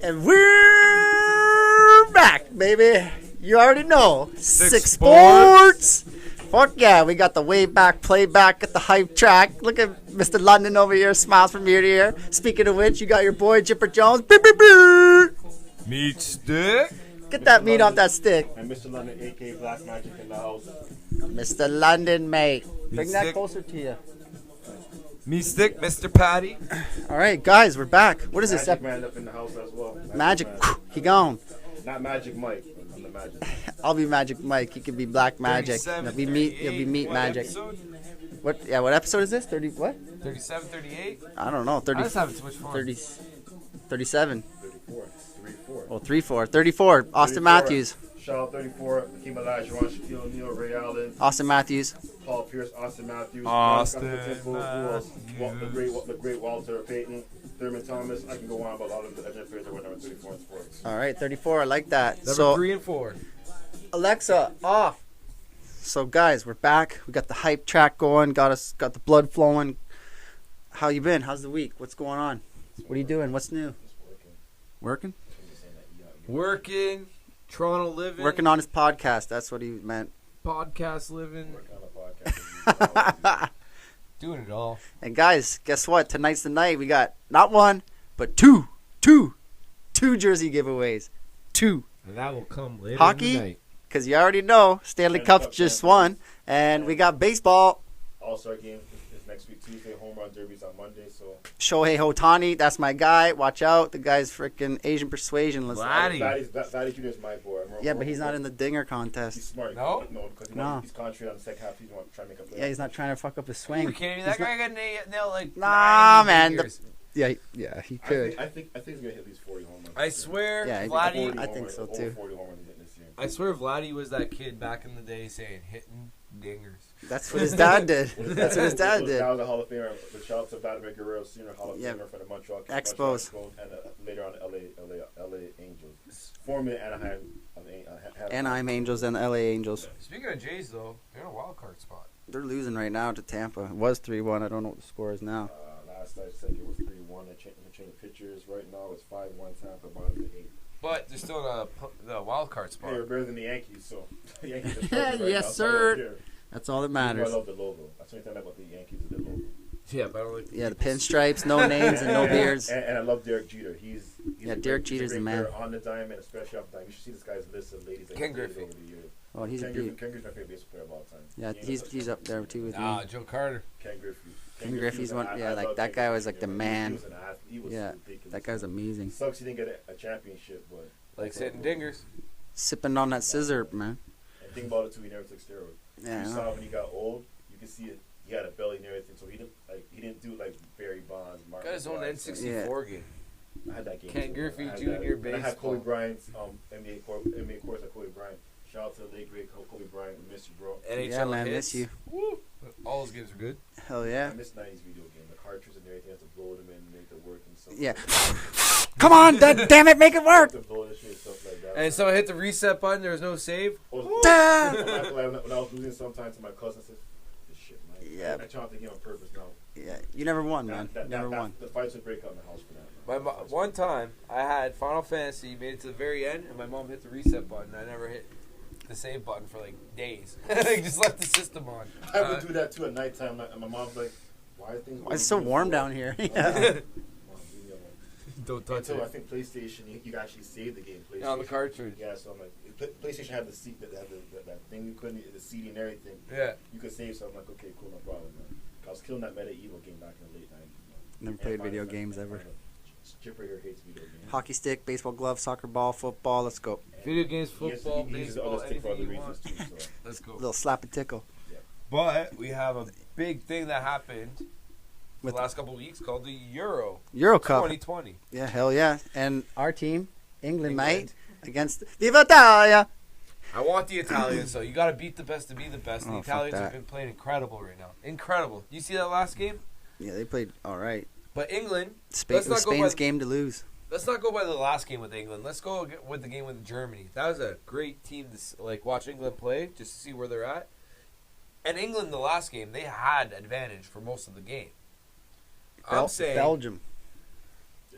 And we're back, baby. You already know. 6 Sports. Fuck yeah, we got the way back, playback at the hype track. Look at Mr. London over here, smiles from ear to ear. Speaking of which, you got your boy Jipper Jones. Beep, beep, beep. Meat stick. Get that meat off that stick. And Mr. London, a.k.a. Black Magic in the house. Mr. London, mate. Bring that stick. closer to you. Meat stick, Mr. Patty. All right, guys, we're back. What is this? Magic Man up in the house as well. Magic. Man. He gone. Not Magic Mike. I'm the Magic. I'll be Magic Mike. He could be Black Magic. He'll be meat. He'll be meat Magic. Episode? What? Yeah. What episode is this? 30. What? 37, 38? I don't know. 30. I just having too much fun. 30. 37. 34. 34. Oh, 34. 34. Austin 34. Matthews. Shout out 34. Hakeem Olajuwon, Shaquille O'Neal, Ray Allen, Austin Matthews. Paul Pierce, Austin Matthews, Austin the great Walter Payton, Thurman Thomas. I can go on about a lot of the legendary players that were number 34 in sports. All right, 34. I like that. Number So 3 and 4. Alexa off. So guys, we're back. We got the hype track going. Got the blood flowing. How you been? How's the week? What's going on? What are you doing? What's new? Working? Working. Toronto living. Working on his podcast. That's what he meant. Podcast living. Working on the podcast. Doing it all. And guys, guess what? Tonight's the night. We got not one, but two jersey giveaways. 2. And that will come later Hockey? in the night. Because you already know Stanley Cup just won. And we got baseball. All-Star game is next week, Tuesday. Home run derby's on Monday, so. Shohei Ohtani, that's my guy. Watch out. The guy's freaking Asian persuasion. Vladdy. Vladdy Jr. is my boy. Yeah, but he's not in the dinger He's contest. smart. No? No, because No. he's concentrated on the second half. He's trying to make a play. Yeah, he's not trying to fuck up his Are swing. you kidding me? That guy got nailed like Nah, 90 man. fingers. Yeah, he could. I think he's gonna hit at least 40 home runs. I swear, Yeah, Vladdy. I think so, too. Over 40 home runs he's hitting this year. I swear, Vladdy was that kid back in the day saying hitting dingers. That's what his dad did. That's what his dad did. Now the Hall of Famer, the shout out to Vladimir Guerrero Sr., Hall of Yeah. Famer for the Montreal Expos. and later on LA Angels. Formerly Anaheim Angels and LA Angels. Speaking of Jays, though, they're in a wild card spot. They're losing right now to Tampa. It was 3-1. I don't know what the score is now. Last I checked, it was 3-1. They changed the pitchers. Right now it's 5-1 Tampa, bottom of the 8th. But they're still in the wild card spot. Hey, we're better than the Yankees, so the Yankees are Yeah, right yes, now, so sir. I don't care. That's all that I matters. love the logo. That's the only thing I like about the Yankees is the logo. Yeah, but I don't like Yeah, the pinstripes, no names and no beards. And I love Derek Jeter. He's Yeah, a Derek great- Jeter's he's a the great man. player on the diamond, especially off the diamond. You should see this guy's list of ladies that Ken he's dated Griffey. over the years. Oh, he's a Ken beaut. Griffey's my favorite baseball player of all time. Yeah, he's up there too with me. Joe Carter. Ken Griffey. Ken Griffey's was one. an- Yeah, I like love that Ken guy Griffey was like the Jr. man. He was an athlete. He was Yeah, ridiculous. that guy's amazing. Sucks he didn't get a championship, but Like hitting dingers. Sipping on that scissor, man. and think about it too. He never took steroids. Yeah. You saw when he got old, you could see it. He had a belly and everything, so he didn't do like Barry Bonds, Mark. Got his own N64 game. I had that game. Ken too. Griffey I had Jr. that. And I had baseball. Kobe Bryant's NBA course at Kobe Bryant. Shout out to the late great Kobe Bryant. We miss you, bro. NHL Yeah, man, hits. miss you. Woo. All those games are good. Hell yeah. I miss 90s video game. The cartridge and everything. You have to blow them in, make it work and stuff. Yeah. Come on, damn it, make it work. You have to blow this shit and stuff like that. And so I hit the reset button. There was no save. Damn. When I was losing sometimes to my cousin, I said, this shit, man. Yeah. I try not to get on purpose now. Yeah, you never won, man. Never won. The fights would break out in the house for that. One time, I had Final Fantasy, made it to the very end, and my mom hit the reset button. I never hit the save button for like days. I just left the system on. I would do that too at nighttime, and my mom's like, "Why are things?" It's so warm down here. Yeah. Don't touch Until I it. think PlayStation, you can actually save the game. PlayStation. On the cartridge. Yeah, so I'm like, PlayStation had the seat that had that thing you couldn't, the CD and everything. Yeah. You could save, so I'm like, okay, cool, no problem, man. I was killing that medieval game back in the late 90s. Never played video games ever. Chipper here hates video games. Hockey stick, baseball glove, soccer ball, football. Let's go. Video games, He uses- football, he uses baseball, other stick for anything other you want. reasons too. So. Let's go. Little slap and tickle. But we have a big thing that happened With the last couple of weeks called the Euro Euro Cup. 2020. Yeah, hell yeah. And our team, England, mate, against Viva Italia. I want the Italians, so you got to beat the best to be the best. The Oh, fuck Italians that. have been playing incredible right now. Incredible. You see that last game? Yeah, they played all right. But England, Spain, Let's it was not go Spain's by- game to lose. let's not go by the last game with England. Let's go with the game with Germany. That was a great team to like watch England play, just to see where they're at. And England, the last game, they had advantage for most of the game. I'm saying Belgium.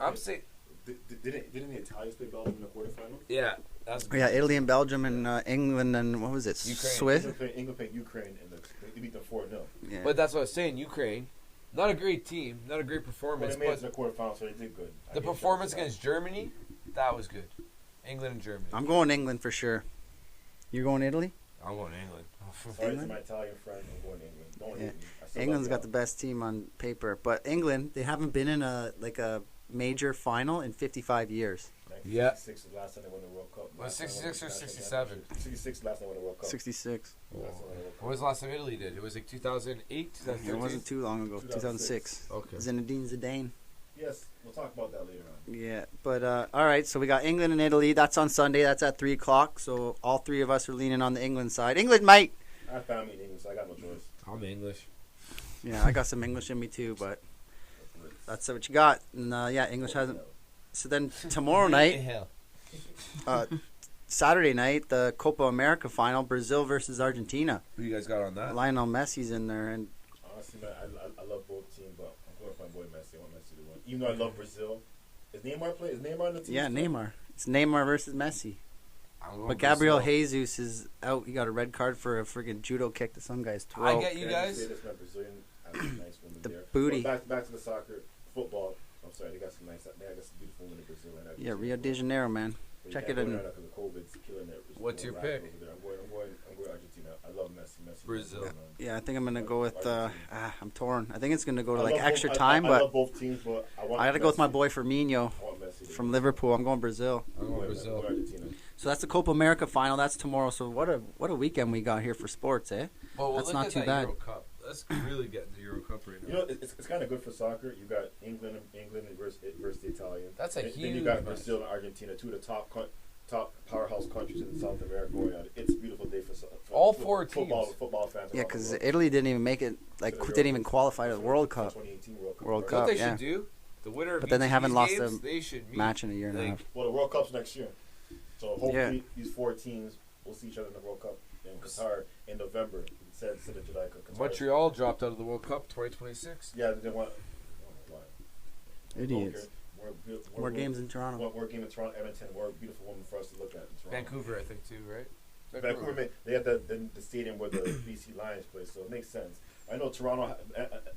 I'm saying Didn't the Italians play Belgium in the quarterfinal? Yeah, that's Yeah, Italy and Belgium and England and what was it? Ukraine. Swiss. England played Ukraine and they beat them 4-0. Yeah. But that's what I was saying. Ukraine, not a great team, not a great Well, performance, they made it but to the quarterfinal, so they did good. the performance against Germany, that was good. England and Germany. I'm going England for sure. You're going Italy? I'm going England. Sorry England? to my Italian friend, I'm going England. Don't Yeah. hate me. I still England's love got the best team on paper, but England, they haven't been in a major final in 55 years. Yeah. 66 is the last time they won the World Cup. Was 66 or 67? 66 last time they won the World Cup. 66. Last time they won the World Cup. What was the last time Italy did? It was like 2008, It 2013? wasn't too long ago. 2006. Okay. Zinedine Zidane. Yes, we'll talk about that later on. Yeah, but all right. So we got England and Italy. That's on Sunday. That's at 3:00. So all three of us are leaning on the England side. England, mate. I have family in England, so I got no choice. I'm English. Yeah, I got some English in me too, but that's what you got. And yeah, English hasn't. So then tomorrow night, Hell. Saturday night, the Copa America final, Brazil versus Argentina. Who you guys got on that? Lionel Messi's in there, and Honestly, man, I love both teams, but I'm going with my boy Messi. I want Messi to win. Even though I love Brazil. Is Neymar play? Is Neymar on the team? yeah, still? Neymar. It's Neymar versus Messi. I'm going But Gabriel Brazil. Jesus is out. He got a red card for a friggin' judo kick to some guy's throat. I get you Can I just guys. say this, man, Brazilian has some nice women The there. booty. But back to the soccer, football. I'm sorry, they got some nice. They got some beautiful women in Brazil. And Yeah, Rio de Janeiro, man. But you check can't it go in. there because of COVID's killing it. There's What's no your rap pick? over there. I'm going Argentina. I love Messi. Messi. Brazil. Man. Yeah, I think I'm gonna go with. I'm torn. I think it's gonna go to I like love extra both- time, I but love both teams, but I want. I gotta go with my Messi. boy Firmino I want Messi to from win. Liverpool. I'm going Brazil. I'm going I'm Brazil. going Argentina. So that's the Copa America final. That's tomorrow. So what a weekend we got here for sports, eh? Well, That's look not at too that bad. Euro Cup. Let's really get into the Euro Cup right now. You know, it's kind of good for soccer. You got England versus the Italians. That's a Then you huge got match. Brazil and Argentina, two of the top powerhouse countries in South America going on. It's a beautiful day for All four football, teams. football fans. Yeah, around the because world. Italy didn't even make it. Like, To the didn't Euro- even qualify to the World Cup 2018 World Cup. World You know Cup. what they yeah. should do? The winner of But then they each of haven't these lost games, a they should meet. match in a year and a Like, half. Well, the World Cup's next year, so hopefully these four teams will see each other in the World Cup in Qatar in November instead of July. Qatar. Montreal dropped out of the World Cup 2026. Yeah, they want. Why? Idiots. More games in Toronto. More game in Toronto, Edmonton. More beautiful women for us to look at in Toronto. Vancouver, I think, too, right? Vancouver, they have the stadium where the BC Lions play, so it makes sense. I know Toronto,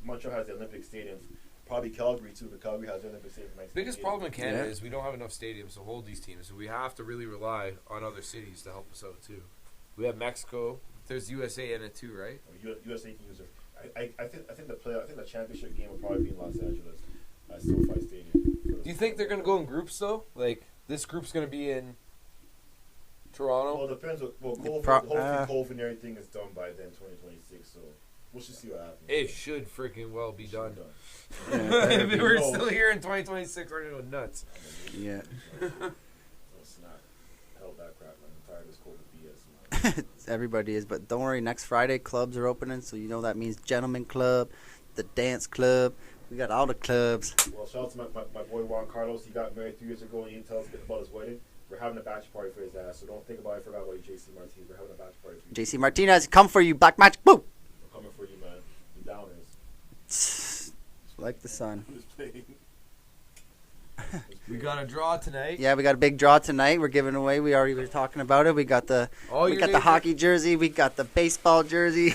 Montreal has the Olympic stadiums. Probably Calgary too, but Calgary has the Olympic stadium. Biggest problem in Canada Yeah. is we don't have enough stadiums to hold these teams, so we have to really rely on other cities to help us out too. We have Mexico. There's USA in it too, right? USA can use it. I think the championship game will probably be in Los Angeles at SoFi Stadium. Do you think they're gonna go in groups though? Like this group's gonna be in Toronto. Well, it depends. Hopefully COVID and everything is done by then, 2026. So we'll just see what happens. It should freaking well be done. Yeah, If we were No. still here in 2026, we're gonna go nuts. Yeah. Let's not help that crap, man. I'm tired of this COVID BS, man. Everybody is, but don't worry. Next Friday, clubs are opening, so you know that means Gentleman Club, the Dance Club. We got all the clubs. Well, shout out to my boy Juan Carlos. He got married 3 years ago, and he didn't tell us about his wedding. We're having a bachelor party for his ass, so don't think about it. I forgot about you, JC Martinez. We're having a bachelor party for you. JC Martinez, come for you, Black Magic. Boom. I'm coming for you, man. You downers. Like the sun. Just playing. We got a draw tonight. Yeah, we got a big draw tonight. We're giving away. We already were talking about it. We got the hockey jersey. We got the baseball jersey.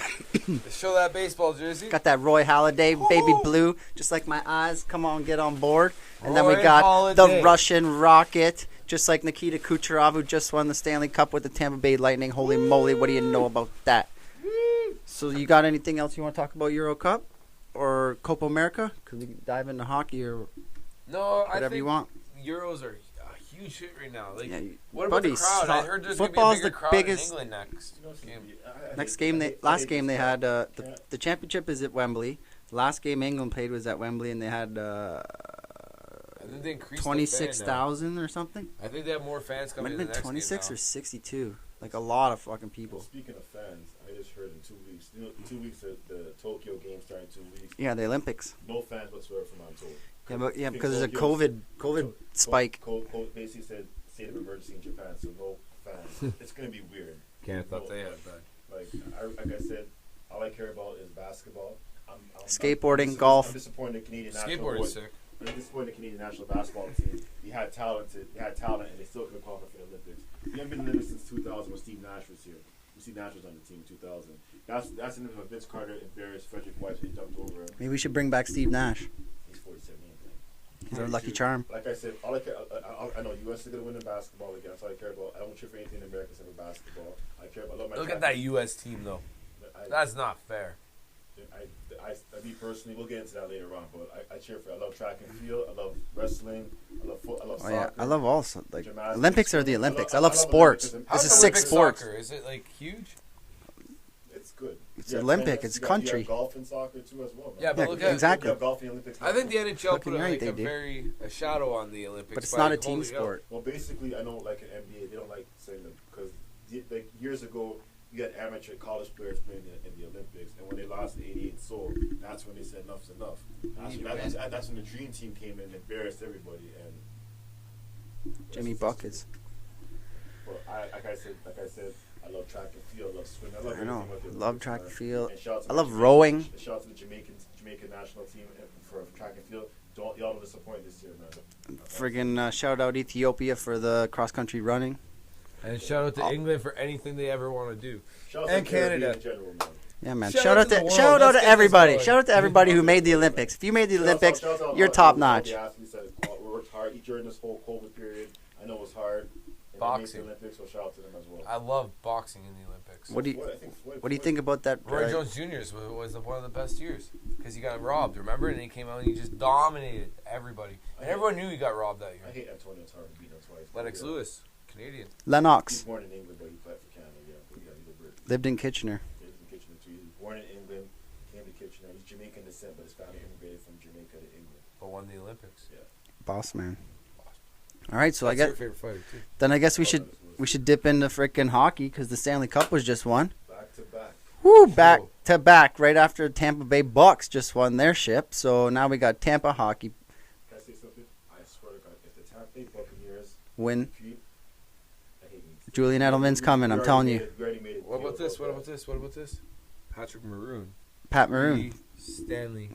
Show that baseball jersey. Got that Roy Halladay baby blue, just like my eyes. Come on, get on board. And then we Roy got Halladay. the Russian Rocket, just like Nikita Kucherov, who just won the Stanley Cup with the Tampa Bay Lightning. Holy moly, what do you know about that? So you got anything else you want to talk about Euro Cup or Copa America? Because we can dive into hockey or No, I whatever think you want. Euros are a huge hit right now. Like, Yeah, what about the buddy, crowd? I heard there's football's gonna be a bigger the crowd biggest- in England next game. Next game, last game they had the championship is at Wembley. The last game England played was at Wembley, and they had I think they increased 26,000 or something. I think they have more fans Might coming have in the been next 26 game or 62. Like a lot of fucking Well, people. speaking of fans, I just heard in 2 weeks. You know, 2 weeks the Tokyo game starting 2 weeks. Yeah, the Olympics. No fans whatsoever from Anatolia. Yeah, because there's a COVID spike. Basically said state of emergency in Japan, so no fans. It's gonna be weird. Can't No, thought they had that. Like I said, all I care about is basketball. I'm Skateboarding, I'm golf. disappointed in Canadian national Skateboarding boy. sick. at this point, the Canadian national basketball team, you had talent, and they still couldn't qualify for the Olympics. You haven't been in the Olympics since 2000 when Steve Nash was here. Steve Nash was on the team in 2000. That's in when Vince Carter embarrassed Frederick Weiss when he jumped over him. Maybe we should bring back Steve Nash. He's 47 years old. He's our lucky charm. Like I said, I know U.S. is going to win in basketball again. That's all I care about. I don't cheer for anything in America except for basketball. I care about. Look at that U.S. team, though. That's not fair. Me personally, we'll get into that later on, but I cheer for. I love track and field. I love wrestling. I love foot. I love soccer. Yeah, I love all like gymnastics. Olympics are the Olympics. I love sports. This How's is six Olympic sports. soccer? Is it like huge? It's good. It's Olympic. Tennis, it's country. You have golf and soccer too as well. Man. Yeah, but Yeah, look at exactly. You have golf in the Olympics. I think the NHL Fucking put right, like they do. a shadow on the Olympics. But it's by not a team holding it up. sport. Well, basically, I know like an NBA, they don't like saying that because like years ago, you had amateur college players playing in the Olympics, and when they lost the 88 soul, that's when they said enough's enough. That's when the Dream Team came in and embarrassed everybody. And Jimmy Buckets. But like I said, I love track and field. I love swimming. I love I know. everything about the Love Olympics, track man. and field. And shout out to I the love Jamaican- rowing. and shout out to the Jamaican national team for track and field. Y'all don't disappoint this year, man. Friggin' shout out Ethiopia for the cross country running. And shout out to England for anything they ever want to do. Shout out And to the Caribbean Canada. in general, man. Yeah, man. Shout Shout out out to the to world. shout out Let's to get this everybody. going. Shout out to everybody who made the Olympics. If you made the Olympics, Shout out to you're all top the notch. athletes that worked hard during this whole COVID period. I know it was hard. And Boxing. They made the Olympics, so shout out to them as well. I love boxing in the Olympics. What do you I think Floyd- What do you think about that? Roy Jones Jr.'s was one of the best years because he got robbed, remember? And he came out and he just dominated everybody. And everyone knew he got robbed that I year. hate Antonio Tarver beating him twice. Lennox Yeah. Lewis, Canadian. He's Lennox born in England, but he played for Canada. Yeah, but yeah, he's a Brit. lived in Kitchener. He lives in Kitchener too. He was born in England, came to Kitchener. He's Jamaican descent, but his family immigrated from Jamaica to England. But won the Olympics. Boss man. All right, so That's I your guess favorite fighter, too. then I guess we should dip into frickin' hockey because the Stanley Cup was just won. Back to back. Woo, back to back right after Tampa Bay Bucks just won their ship. So now we got Tampa hockey Can I say something? I swear to God, if the Tampa Bay Buccaneers win. repeat, I hate me. Julian Edelman's coming. I'm telling you. We already made it What deal about this? What that. about this? What about this? Patrick Maroon. Pat Maroon. 3 Stanley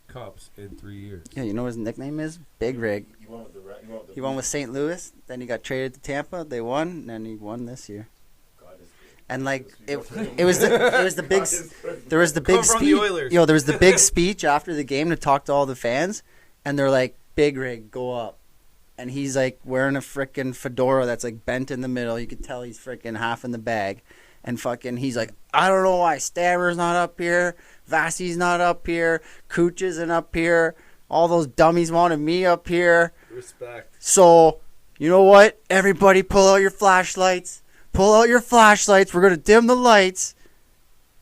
Cups in 3 years. Yeah, you know what his nickname is? Big Rig. You won with the you won with the He won with St. Louis. Then he got traded to Tampa. They won, and then he won this year. God is good. And like it was the big God is good. there was the big Come from the speech. Oilers. There was the big speech after the game to talk to all the fans, and they're like, "Big Rig, go up," and he's like wearing a frickin' fedora that's like bent in the middle. You could tell he's frickin' half in the bag, and fucking he's like, "I don't know why Stammer's not up here, Vassie's not up here, Cooch isn't up here. All those dummies wanted me up here." Respect. So, you know what? Everybody pull out your flashlights. Pull out your flashlights. We're going to dim the lights.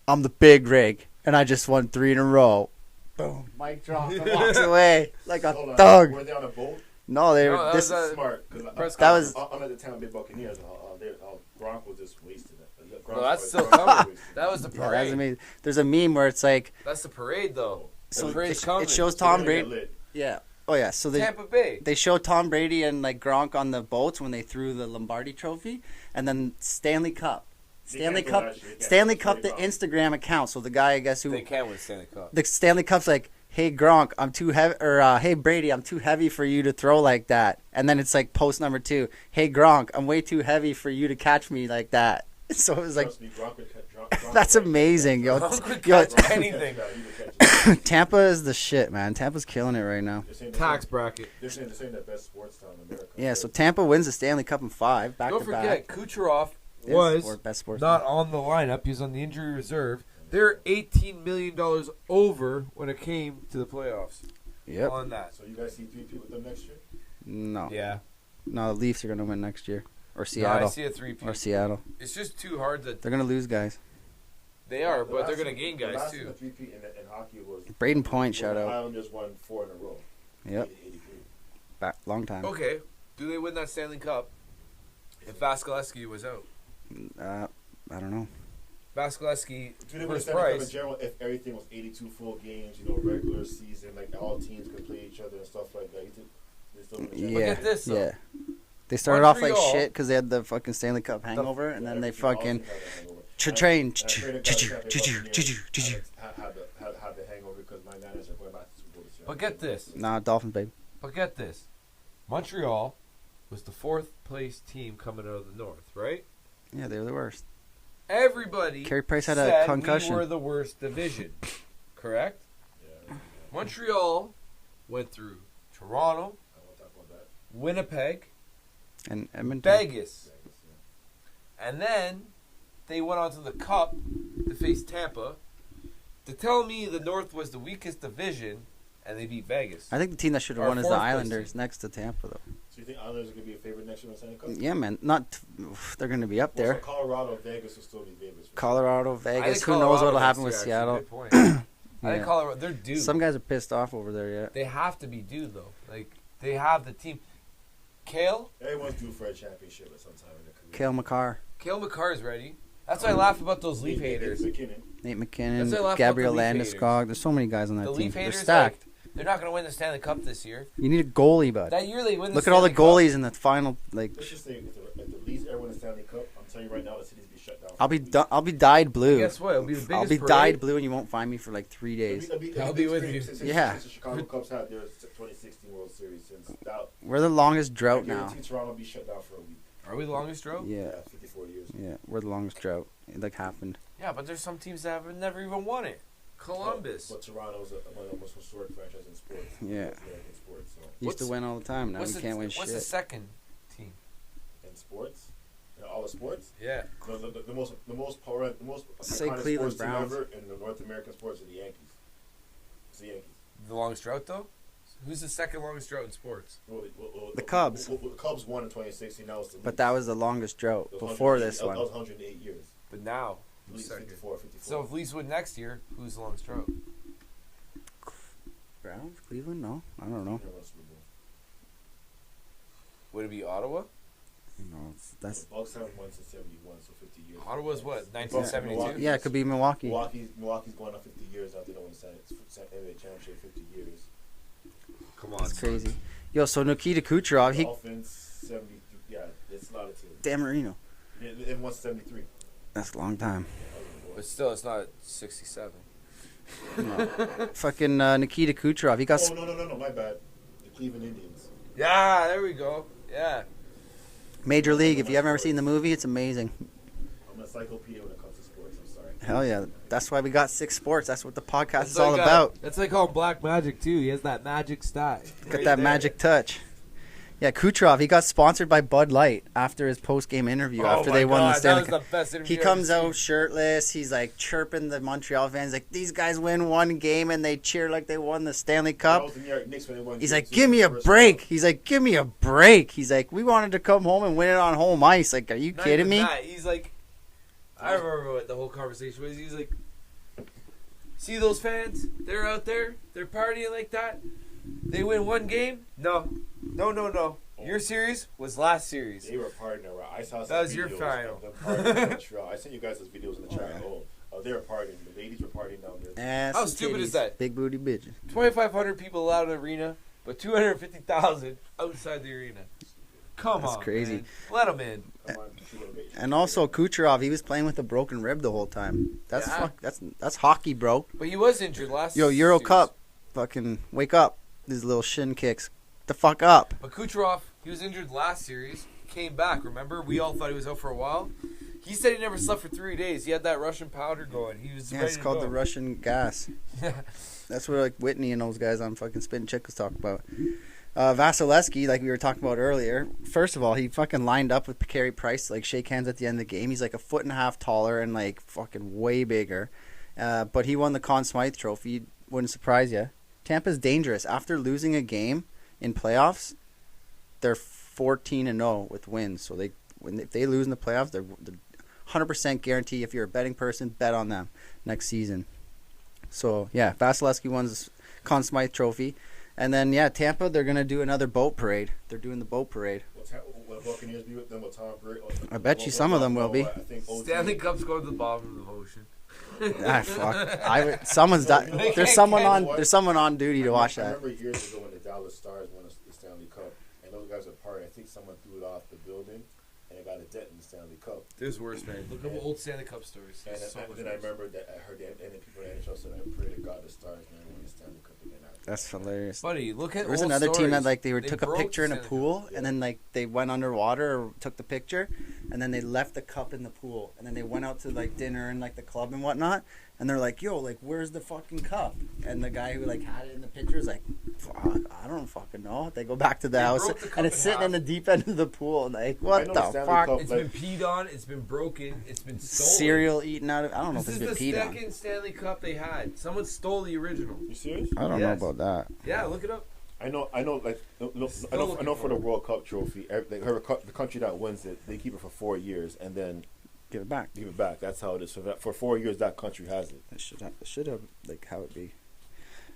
I'm the Big Rig. And I just won 3 in a row. Boom. Mic drop. And walks away like a Hold on. thug. Were they on a boat? No, they No, were. that This was, Smart. Cause That was- I'm at the Tampa Bay Buccaneers. Gronk was just wasted it. No, that's still Gronk coming. wasted it. That was the yeah, that's parade. amazing. There's a meme where it's like, That's the parade, though. so The parade's it coming. shows So Tom they're gonna Brady. get lit. Yeah. Oh yeah. So Tampa Bay. they show Tom Brady and like Gronk on the boats when they threw the Lombardi Trophy, and then Stanley Cup. They Stanley can't go Cup. that shit. They can't. Stanley It's Cup. The really Instagram account. So the guy, I guess, who They can win Stanley Cup. the Stanley Cup's like, "Hey Gronk, I'm too heavy," or "Hey Brady, I'm too heavy for you to throw like that." And then it's like post number 2, "Hey Gronk, I'm way too heavy for you to catch me like that." So it was like, Trust me, Gronk would Gronk that's would- amazing, yo. Gronk would Yo, catch anything. Yeah, he would catch it. Tampa is the shit, man. Tampa's killing it right now. They're saying- Tax bracket. They're saying the best sports town in America. Yeah, so Tampa wins the Stanley Cup in 5 back Don't to forget, back. Kucherov Yes, was or best sports. not on the lineup. He was on the injury reserve. They're $18 million over when it came to the playoffs. Yep. On that. So you guys see 3 people with them next year? No. Yeah. No, the Leafs are gonna win next year, or No, I Seattle, see a 3-peat. or Seattle. It's just too hard to. They're gonna lose guys. They are, The but they're last- going to gain the guys, last too. time the 3-peat in hockey was Braden Point, shout the out. Islanders won 4 in a row. Yep, 83. back long time. Okay. Do they win that Stanley Cup if Vasilevsky was out? I don't know. Vasilevsky, Do they win the first Stanley Cup in price. general if everything was 82 full games, regular season, like all teams could play each other and stuff like that? You think they still win the Stanley Yeah, Look at this, though. yeah. They started off like Montreal- shit because they had the fucking Stanley Cup hangover, and then they fucking train. Train. Had the hangover because my Niners are going back to Super Bowl this year. But get this. Nah, Dolphins, baby. But get this. Montreal was the 4th place team coming out of the North, right? Yeah, they were the worst. Everybody Carey Price had said a concussion. we were the worst division, correct? Yeah. Montreal went through Toronto, I want to talk about that. Winnipeg, And Edmonton. Vegas. And then they went on to the Cup to face Tampa. To tell me the North was the weakest division and they beat Vegas. I think the team that should have Our won is the 4th place Islanders team. next to Tampa, though. So you think Islanders are going to be a favorite next year in the Stanley Cup? Yeah, man. They're going to be up there. So Colorado, Vegas will still be favorites. Colorado, I Vegas. think Who knows Colorado what'll next happen with year, Seattle? actually. Good point. I Yeah. think Colorado, they're due. Some guys are pissed off over there yet. They have to be due, though. Like, they have the team. Kale Everyone's due for a championship at some time in their career. Kale McCarr, Kale McCarr is ready. That's why I laugh about those Leaf haters. McKinnon. Nate That's McKinnon, why I laugh about Gabriel the Leaf Landeskog. There's so many guys on that The team. Leaf They're haters, stacked. like, they're not going to win the Stanley Cup this year. You need a goalie, bud. That year they win the Look at all the Stanley Cup. goalies in the final. Like, Let's just say if the Leafs ever win the Stanley Cup, I'm telling you right now, the city's be shut down. I'll be dyed blue. Guess what? It'll be the biggest I'll be parade. dyed blue, and you won't find me for like 3 days. I'll be with you. Yeah. Since the Chicago Cubs had their 2016 World Series, since that, We're the longest drought I now. guarantee Toronto will be shut down for a week. Are we the longest drought? Yeah, 54 years. yeah, we're the longest drought. It like happened. Yeah, but there's some teams that have never even won it. Columbus. But Toronto's one of the most historic franchises in sports. Yeah. American sports. So Used to win all the time. Now we can't win What's the shit. second team? in sports, in all the sports, Yeah. the most power, the most Say iconic Cleveland sports team Browns. ever in the North American sports are the Yankees. It's the Yankees. The longest drought, though? Who's the second longest drought in sports? The Cubs. The Cubs won in 2016. Now it's the But Leafs. that was the longest drought It was before 108 this one. That was 108 years. But now, At who's least second? 54. So if Leafs win next year, who's the longest drought? Browns, Cleveland? No, I don't know. Never won a Super Bowl. Would it be Ottawa? No, that's The Bucks haven't won since 71, so 50 years. Ottawa's what, Milwaukee. 1972? yeah. It could be Milwaukee. Milwaukee's going on 50 years now. They don't win the NBA championship 50 years. Come on. That's son. crazy. Yo, so Nikita Kucherov, he Dolphins 73. Yeah, it's a lot of teams. Dan Marino. It won 73. That's a long time. But still, it's not 67. No. Fucking Nikita Kucherov, he got Oh, no, my bad. The Cleveland Indians. Yeah, there we go. Yeah. Major League. If you haven't ever seen the movie, it's amazing. I'm an encyclopedia when it comes to sports. I'm sorry. Hell yeah. That's why we got 6 Sports. That's what the podcast That's is all like, about. That's like called Black Magic, too. He has that magic style. Got that magic touch. Yeah, Kucherov, he got sponsored by Bud Light after his post-game interview after they won the Stanley Cup. That was the best interview He I've comes ever out shirtless. He's like chirping the Montreal fans like, these guys win one game and they cheer like they won the Stanley That Cup. was the New York Knicks when they won He's Game like, 2 give me a first break. round. He's like, give me a break. He's like, we wanted to come home and win it on home ice. Like, are you Not kidding even me? that. He's like, I remember what the whole conversation was. He's like, see those fans? They're out there. They're partying like that. They win one game? No. Your series was last series. They were partying around. I saw some That was your videos final. of them partying in Montreal. I sent you guys those videos in the chat. They were partying. The ladies were partying down there. Ass How and stupid is titties. that? Big booty bitches. 2,500 people allowed in the arena, but 250,000 outside the arena. Come That's on, crazy. man. Let them in. Come on, you know, And also Kucherov, he was playing with a broken rib the whole time. That's Yeah. that's hockey, bro. But he was injured last Yo, Euro series. Cup, fucking wake up. These little shin kicks. The fuck up. But Kucherov, he was injured last series. Came back, remember? We all thought he was out for a while. He said he never slept for 3 days. He had that Russian powder going. He was Yeah, ready it's to called go. the Russian gas. That's what like Whitney and those guys on fucking Spin Chick was talking about. Vasilevsky, like we were talking about earlier. First of all, he fucking lined up with Carey Price to like shake hands at the end of the game. He's like a foot and a half taller and like fucking way bigger. But he won the Conn Smythe Trophy. Wouldn't surprise you. Tampa's dangerous. After losing a game in playoffs, they're 14-0 with wins. So if they lose in the playoffs, they're 100% guarantee. If you're a betting person, bet on them next season. So yeah, Vasilevsky won the Conn Smythe Trophy, and then yeah, Tampa, they're gonna do another boat parade. They're doing the boat parade. Will Buccaneers be with them with Tom Brady? I bet you some of them will be. I think OT. Stanley Cup's going to the bottom of the ocean. Ah, fuck. Someone's They there's can't someone on duty to watch I that. remember years ago when the Dallas Stars won the Stanley Cup, and those guys were partying. I think someone threw it off the building, and it got a dent in the Stanley Cup. There's worse, man. Look at old Stanley Cup stories. And So much then I worse. remember that I heard and then people in the NHL said, "I pray to God the Stars never win the Stanley Cup again." After That's hilarious. Buddy, look at There was old another team that stories. like they took a broke picture in a the Stanley pool, Cup. and then like they went underwater or took the picture, and then they left the cup in the pool, and then they went out to like dinner and like the club and whatnot, and they're like, "Yo, like where's the fucking cup?" And the guy who like had it in the picture was like, "Fuck, I don't fucking know." They go back to the They house, broke the cup and it's in sitting half. in the deep end of the pool, and like, I what know the the Stanley fuck? Cup- It's like- been peed on. It's been broken. It's been stolen. Cereal eaten out of. I don't know This if is it's the been peed on. second Stanley Cup they had. Someone stole the original. You serious? I don't Yes. know about that. Yeah, look it up. I know. Like, Still I know looking for the World Cup trophy, the country that wins it, they keep it for 4 years and then Give it back. give it back. That's how it is. For 4 years, that country has it. It should have like how it be.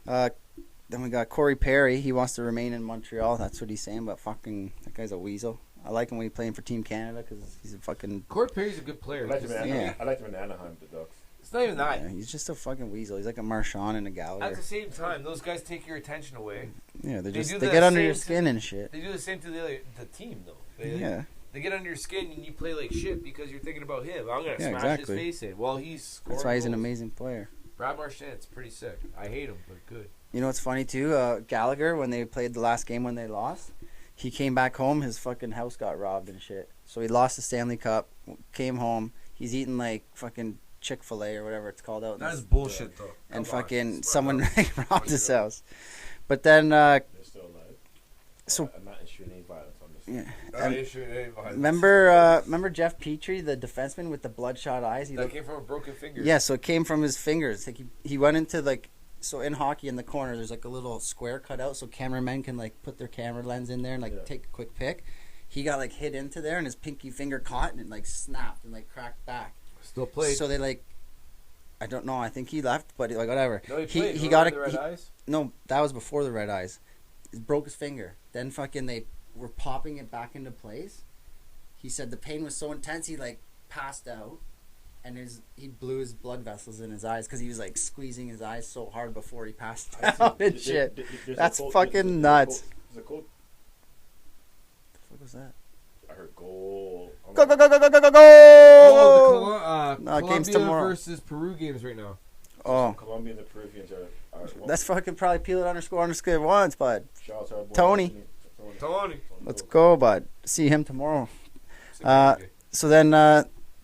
Then we got Corey Perry. He wants to remain in Montreal. That's what he's saying. But fucking that guy's a weasel. I like him when he's playing for Team Canada because he's a fucking. Corey Perry's a good I player. liked him in Yeah. Anaheim. I liked him in Anaheim, the Ducks. It's not even that. Yeah, he's just a fucking weasel. He's like a Marchand and a At Gallagher. the same time, those guys take your attention away. Yeah, They they do get the under your same skin and shit. They do the same to the team, though. Yeah, They get under your skin and you play like shit because you're thinking about him. I'm gonna Yeah, smash exactly. his face in. Well, he's scoring that's why he's an goals. amazing player. Brad Marchand's pretty sick. I hate him, but good. You know what's funny too? Gallagher, when they played the last game when they lost, he came back home. His fucking house got robbed and shit. So he lost the Stanley Cup. Came home. He's eating like fucking Chick-fil-A or whatever it's called out. in That's the- bullshit, though. and Come on. fucking Smart someone dog. robbed his Smart house. But then, They're still alive. so I'm not issuing any violence on this. yeah. dog. And Oh, you should- hey, behind remember Jeff Petrie, the defenseman with the bloodshot eyes? He that looked, came from a broken finger. yeah, so it came from his fingers. Like he went into like, so in hockey in the corner, there's like a little square cut out so cameramen can like put their camera lens in there and like Yeah. take a quick pic. He got like hit into there and his pinky finger caught and it like snapped and like cracked back. Still played. So they like, I don't know. I think he left, but like whatever. no, he played. he Remember got the red a eyes? no. That was before the red eyes. He broke his finger. Then fucking they were popping it back into place. He said the pain was so intense he like passed out, and he blew his blood vessels in his eyes because he was like squeezing his eyes so hard before he passed I see. out and shit. That's fucking nuts. There's a quote. What was that? I heard goal. Go go go go go go go go! Oh, the No, game's Colombia tomorrow. versus Peru games right now. Oh, Colombia and the Peruvians are that's fucking probably peel it underscore once, bud. shout out to our boy Tony. Anthony. Tony. Let's go, bud. See him tomorrow. It's a Uh, good game. So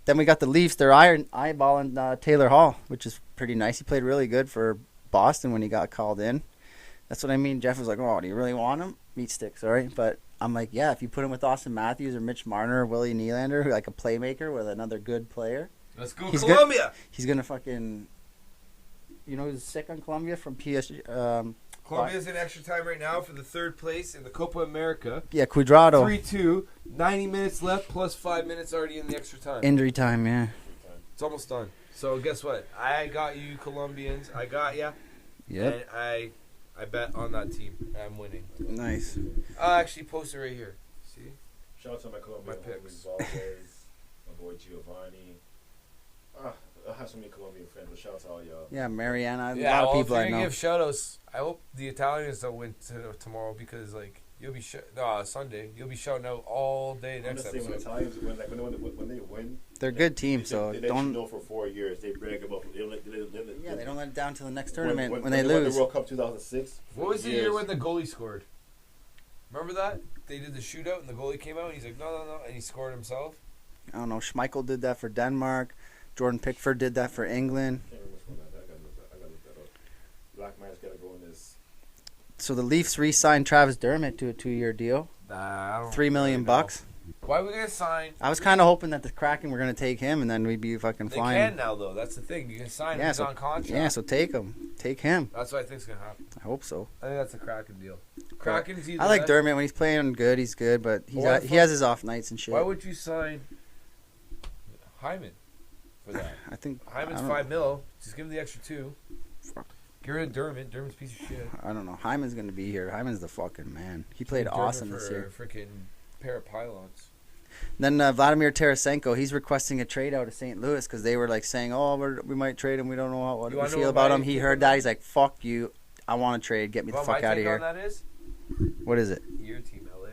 then we got the Leafs. They're eyeballing Taylor Hall, which is pretty nice. He played really good for Boston when he got called in. That's what I mean. Jeff was like, "Oh, do you really want him?" Meat stick, sorry, but I'm like, "Yeah, if you put him with Austin Matthews or Mitch Marner or Willie Nylander, who like a playmaker with another good player, Let's go, he's Colombia. he's gonna fucking." You know who's sick on Columbia from PSG? Colombia's in extra time right now for the third place in the Copa America. Yeah, Cuadrado. 3-2, 90 minutes left plus 5 minutes already in the extra time. Injury time, yeah. It's almost done. So guess what? I got you Colombians. I got ya. Yep. And I bet on that team. I'm winning. Nice. I'll actually post it right here. See? Shout out to my Colombian My homies, picks. Valdez, my boy Giovanni. I have so many Colombian friends, but shout out to all y'all. Yeah, Mariana. A Yeah, lot of well, people if I you're know. gonna give shout-outs, I hope the Italians don't win tomorrow because, like, you'll be Sunday. You'll be shouting out all day I'm next just saying when episode. Italians win, like when they win, They're a good team, they, so they let you don't. know for 4 years. They brag about. Yeah, they don't let it down to the next tournament when they won the lose. World Cup 2006. What was the years. year when the goalie scored? Remember that? They did the shootout and the goalie came out and he's like, no, and he scored himself. I don't know. Schmeichel did that for Denmark. Jordan Pickford did that for England. I can't remember which one that. I gotta look that up. Black man's gotta go in this. So the Leafs re-signed Travis Dermott to a 2-year deal, Nah, I don't $3 million really know. bucks. Why are we gonna sign? I was kind of hoping that the Kraken were gonna take him, and then we'd be fucking They flying. can now though. That's the thing. You can sign. Yeah, He's so- on contract. Yeah, so take him. Take him. That's what I think's gonna happen. I hope so. I think that's a Kraken deal. Kraken's either. I like that- Dermott when he's playing good. He's good, but Why he has his off nights and shit. Why would you sign Hyman for that? I think Hyman's I don't- $5 million. Just give him the extra 2. Fuck. Get rid of Dermott. Dermott's a piece of shit. I don't know. Hyman's gonna be here. Hyman's the fucking man. He played Dermott awesome for this year. a freaking pair of pylons. Then Vladimir Tarasenko, he's requesting a trade out of St. Louis because they were like saying, "Oh, we might trade him. We don't know what You we wanna know feel what about my him." He take heard on that. that? He's like, "Fuck you. I want to trade. Get me the Well, fuck my out of take on here." that is What is it? your team, LA.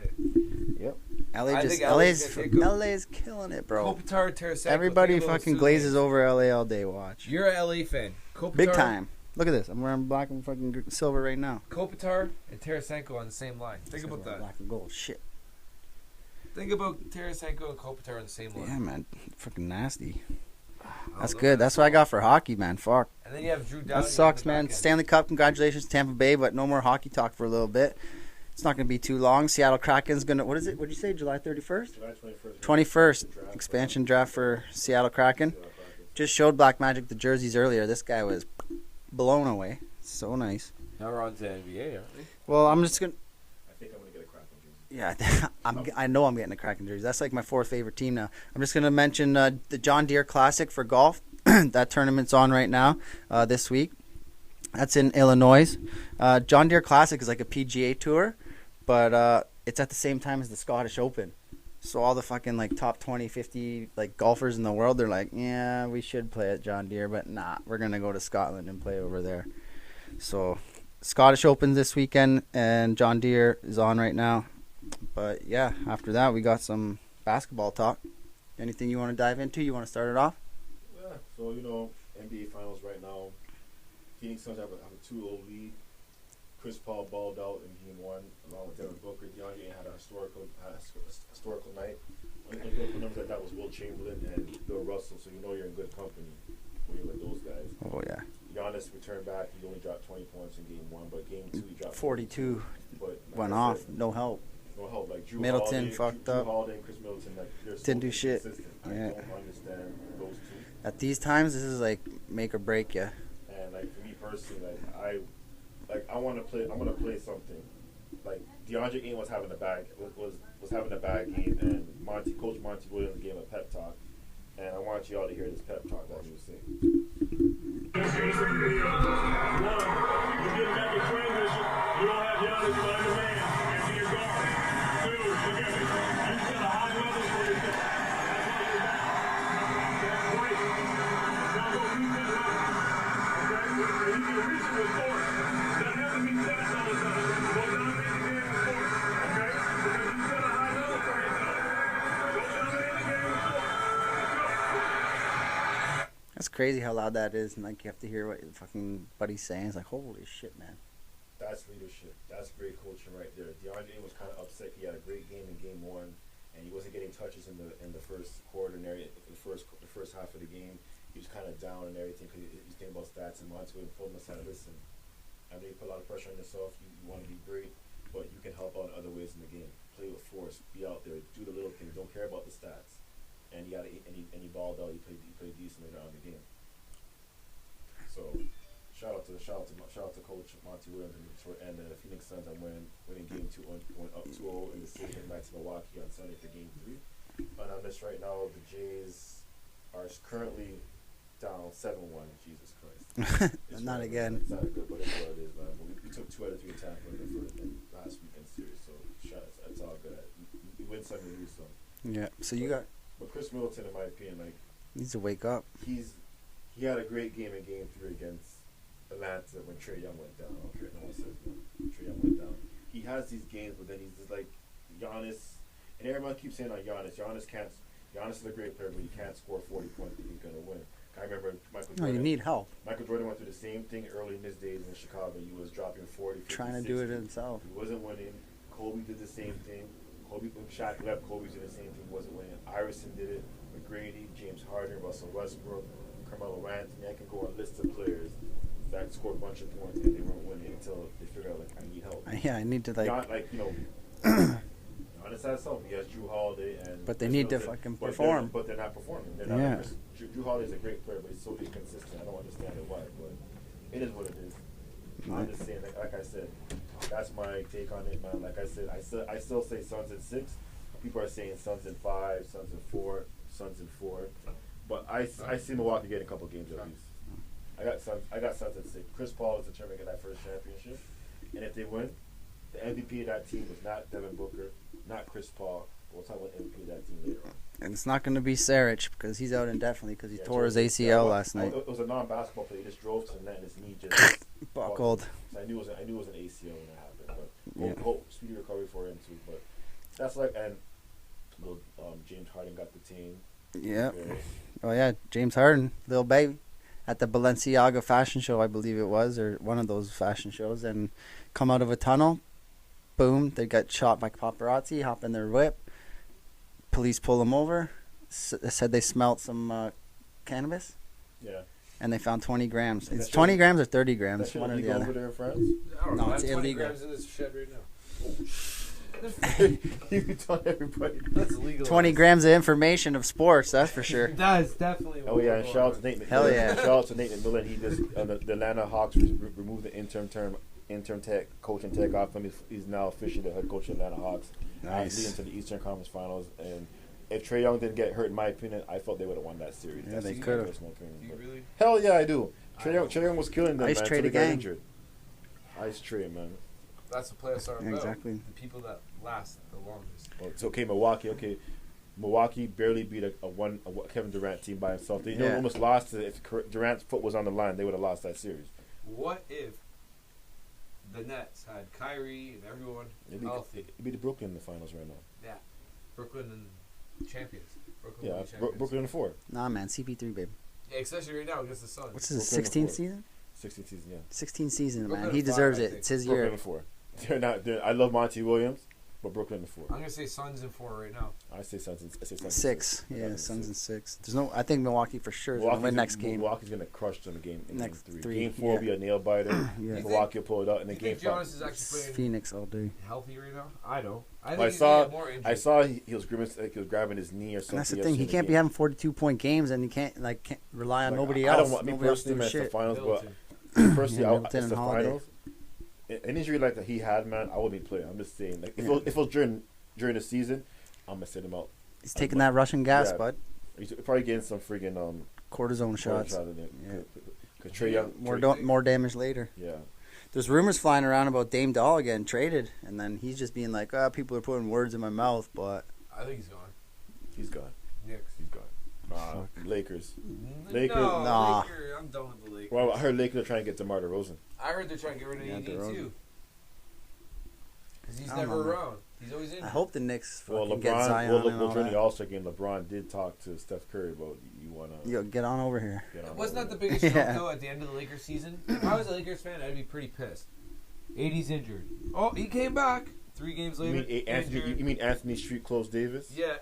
Yep. LA I just think LA's gonna take 'em. LA's killing it, bro. Kopitar, Tarasenko. Everybody think of those fucking two glazes names. over LA all day. Watch. You're a LA fan. Kopitar, Big time. Look at this. I'm wearing black and fucking silver right now. Kopitar and Tarasenko on the same line. Think about that. Black and gold. Shit. Think about Tarasenko and Kopitar on the same line. Yeah, man. Fucking nasty. I That's don't know, good. That's what I got for hockey, man. Fuck. And then you have Drew Doughty. That sucks, on the man. back end. Stanley Cup, congratulations, Tampa Bay, but no more hockey talk for a little bit. It's not going to be too long. Seattle Kraken's going to, what is it? What did you say, July 31st? July 21st. 21st, expansion draft for Seattle Kraken. Just showed Black Magic the jerseys earlier. This guy was blown away. So nice. Now we're on to NBA, aren't we? Well, I'm just going to, I think I'm gonna get a Kraken jersey. yeah, I know I'm getting a Kraken jersey. That's like my fourth favorite team now. I'm just going to mention the John Deere Classic for golf. That tournament's on right now this week. That's in Illinois. John Deere Classic is like a PGA tour, but it's at the same time as the Scottish Open. So all the fucking like top 20, 50 like golfers in the world, they're like, yeah, we should play at John Deere, but nah, we're going to go to Scotland and play over there. So Scottish Open this weekend, and John Deere is on right now. But yeah, after that, we got some basketball talk. Anything you want to dive into? You want to start it off? Yeah. So NBA Finals right now. Phoenix Suns have a 2-0 lead. Chris Paul balled out in Game 1 along with Devin Booker. DeAndre had a historical night. One numbers that was Will Chamberlain and Bill Russell, so you're in good company when you're with those guys. Oh yeah. Giannis returned back. He only dropped 20 points in Game 1, but Game 2 he dropped 42. But like Went I off. said, No help. no help. Like Drew Middleton Holiday, fucked Drew up. Holiday and Chris Middleton, like they're so Didn't do shit. inconsistent. Yeah. I don't understand those two. At these times, this is like make or break you. And like for me personally, I want to play. I'm gonna play something. Like DeAndre Ayton was having a bad game, and Coach Monty Williams gave him a pep talk, and I want you all to hear this pep talk that he was saying. One, you're getting back in transition. You don't have Giannis behind the man and your guard. Two, look at me. You set a high level for yourself. That's why you're back. That's great. Now go keep that level. Okay? So you can reach the score. Doesn't have to be stats all the time. Go dominate the game and score. Okay? Because you set a high level for yourself. Go dominate the game and score. That's crazy how loud that is, and like you have to hear what your fucking buddy's saying. It's like, holy shit, man. That's leadership. That's great coaching right there. DeAndre was kind of upset. He had a great game in Game 1, and he wasn't getting touches in the first quarter and the first half of the game. He was kind of down and everything because he was thinking about stats and Monty and pulled him aside. Listen, I know you put a lot of pressure on yourself. You want to be great, but you can help out in other ways in the game. Play with force. Be out there. Do the little things. Don't care about the stats. And he balled out. He played decent later on in the game. So shout out to Coach Monty Williams and the Phoenix Suns. I'm winning Game 2, going up 2-0 in the city, and back to Milwaukee on Sunday for Game 3. And on this right now, the Jays are currently down 7-1. Jesus Christ! Not again. It's not good, but it's what it is, man. But we took 2 out of 3 Tampa in the last weekend series, so it's all good. You win some, you lose some. Yeah. So you got But Chris Middleton, in my opinion, needs to wake up. he had a great game in Game 3 against Atlanta when Trae Young went down. I don't care what no one says, man. Trae Young went down. He has these games, but then he's just like Giannis, and everyone keeps saying on Giannis. Giannis is a great player, but he can't score 40 points if he's gonna win. I remember Michael No, Jordan. you need help. Michael Jordan went through the same thing early in his days in Chicago. He was dropping 40, 50, Trying to 60. do it himself. He wasn't winning. Kobe did the same thing. When Shaq left, Kobe did the same thing. Wasn't winning. Iverson did it. McGrady, James Harden, Russell Westbrook, Carmelo Anthony. I can go on a list of players that scored a bunch of points and they weren't winning until they figured out, like, I need help. Yeah, I need to Giannis has help. He has Drew Holiday and. But they need to fucking perform. But they're not performing. They're Yeah. not. Drew Holiday is a great player, but he's so inconsistent. I don't understand it why, but it is what it is. I'm just saying, like I said, that's my take on it, man. Like I said, I still say Suns in 6. People are saying Suns in 5, Suns in 4, Suns in 4. But I see Milwaukee getting a couple games at least. I got Suns at 6. Chris Paul is determined to get that first championship, and if they win, the MVP of that team was not Devin Booker, not Chris Paul. But we'll talk about MVP of that team later on. And it's not going to be Saric because he's out indefinitely because he tore his ACL last night. It was a non-basketball play. He just drove to the net and his knee just Buckled. So I knew it was an ACL when that happened. But hope speedy recovery for him too. But that's like, and James Harden got the team. Yeah. Okay. Oh yeah, James Harden, little baby, at the Balenciaga fashion show, I believe it was, or one of those fashion shows, and come out of a tunnel. Boom! They got shot by paparazzi. Hop in their whip. Police pull them over. Said they smelt some cannabis, Yeah. and they found 20 grams. And It's that 20 shit- grams or 30 That grams, shit one or the illegal over other. there in France? I don't No, know. I it's have 20 illegal. grams in this shed right now. You tell everybody. That's legal. 20 grams of information of sports, that's for sure. That is definitely. Oh yeah, and shout out to Nate. Hell yeah. Shout out to Nate McMillan. He just the Atlanta Hawks removed the interim tech coach and tech off him. He's now officially the head coach of the Atlanta Hawks. Nice. Leading to the Eastern Conference Finals. And if Trae Young didn't get hurt, in my opinion, I felt they would have won that series. Yeah, That's they just my could've. personal opinion, Do you but- really? Hell yeah, I do. I Trae Young was killing them, Ice man. Trae Until the they got gang. injured. Ice Trae, man. That's what playoffs are about. Exactly. The people that last the longest. Oh, it's okay, Milwaukee. Okay, Milwaukee barely beat a Kevin Durant team by himself. They Yeah. almost lost it. If Durant's foot was on the line, they would have lost that series. What if the Nets had Kyrie and everyone healthy? They beat Brooklyn in the finals right now. Yeah, Brooklyn and champions. Brooklyn Yeah, will be champions. Brooklyn in 4. Nah, man, CP3, baby. Yeah, especially right now against the Suns. What's his Brooklyn 16th before. season? 16th season, yeah. 16th season, man. Brooklyn He in five, deserves I it. think. It's his Brooklyn year. in 4. They're not. I love Monty Williams, but Brooklyn in 4. I'm gonna say Suns in 4 right now. I say Suns. I say Suns in 6. I Yeah, think Suns in six. 6. There's no. I think Milwaukee for sure is gonna win next game. Milwaukee's gonna crush them in Next game 3. three, Game 4 will be yeah. a nail biter. Yeah. Milwaukee will pull it out, and Do then you game think 5. Giannis is actually playing Phoenix all day. healthy right now? I don't. I think I he's gonna saw. get more injured. I saw he was grimacing, like he was grabbing his knee or something. And that's the thing. He yesterday in can't the be game. having 42-point games, and he can't rely on Like, nobody I else. don't want me Nobody else personally, doing man. It's the shit. finals, but Middleton. personally, Yeah, it's Middleton the and Holiday. finals. An injury like that he had, man, I wouldn't be playing. I'm just saying, like if, Yeah. it was during the season, I'm gonna sit him out. He's taking that Russian gas, Yeah. bud. He's probably getting some friggin' Cortisone shots. Yeah. Yeah. Cause Trae Young, More damage later. yeah. There's rumors flying around about Dame Doll getting traded, and then he's just being like, people are putting words in my mouth, but I think he's gone. He's gone. Knicks. He's gone. Lakers. No, Lakers- Nah. Lakers. I'm done with the Lakers. Well, I heard Lakers are trying to get DeMar DeRozan. I heard they're trying to get rid of Yeah, AD DeRozan. too. Because he's I don't never know, man. around. He's always in. I hope the Knicks Well, fucking get LeBron. Zion Well, and all during the that. All-Star game, LeBron did talk to Steph Curry about you wanna Yo, get on over here. get on. Wasn't that over the it. biggest Yeah. joke though at the end of the Lakers season? If I was a Lakers fan, I'd be pretty pissed. AD's injured. Oh, he came back 3 games You later. mean Anthony? injured. You mean Anthony Street Clothes Davis? Yeah,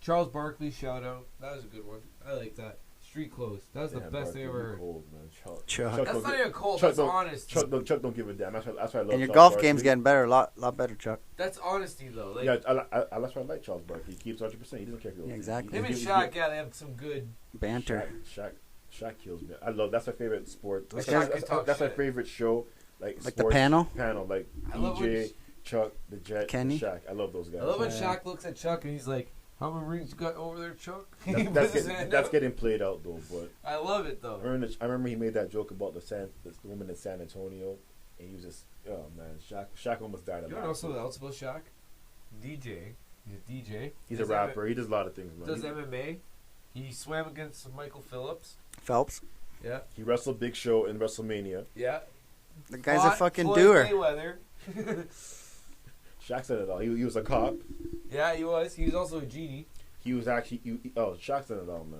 Charles Barkley shout out. That was a good one. I like that. Street clothes. That was the Yeah, best thing I Barkley ever heard. cold, man. Chuck. That's don't not gi- even cold. Chuck That's don't- honest. Chuck don't give a damn. That's why I love. And your Charles golf Barkley. game's getting better, a lot better, Chuck. That's honesty though. Like Yeah, that's why I like Charles Barkley. He keeps 100%. He doesn't care if he Yeah, loses. exactly. him and He's Shaq, yeah, they have some good. Banter. Shaq kills me. I love. That's my favorite sport. Those guys- That's my shit. favorite show. Like the sports panel? Panel like I love DJ, Chuck, the Jet, Kenny? and Shaq. I love those guys. I love when Yeah. Shaq looks at Chuck and he's like, "How many rings you got over there, Chuck?" He That's, puts that's, his getting, hand that's up. getting played out though. But I love it though. I remember he made that joke about the woman in San Antonio, and he was just man, Shaq almost died. You know what also else about Shaq? DJ. He's a DJ. He's a rapper. He does a lot of things, man. Does MMA. He swam against Michael Phillips. Phelps. Yeah. He wrestled Big Show in WrestleMania. Yeah. The guy's a Fought fucking Floyd doer. Mayweather. Shaq said it all. He was a cop. Yeah, he was. He was also a genie. He was actually. Shaq said it all, man.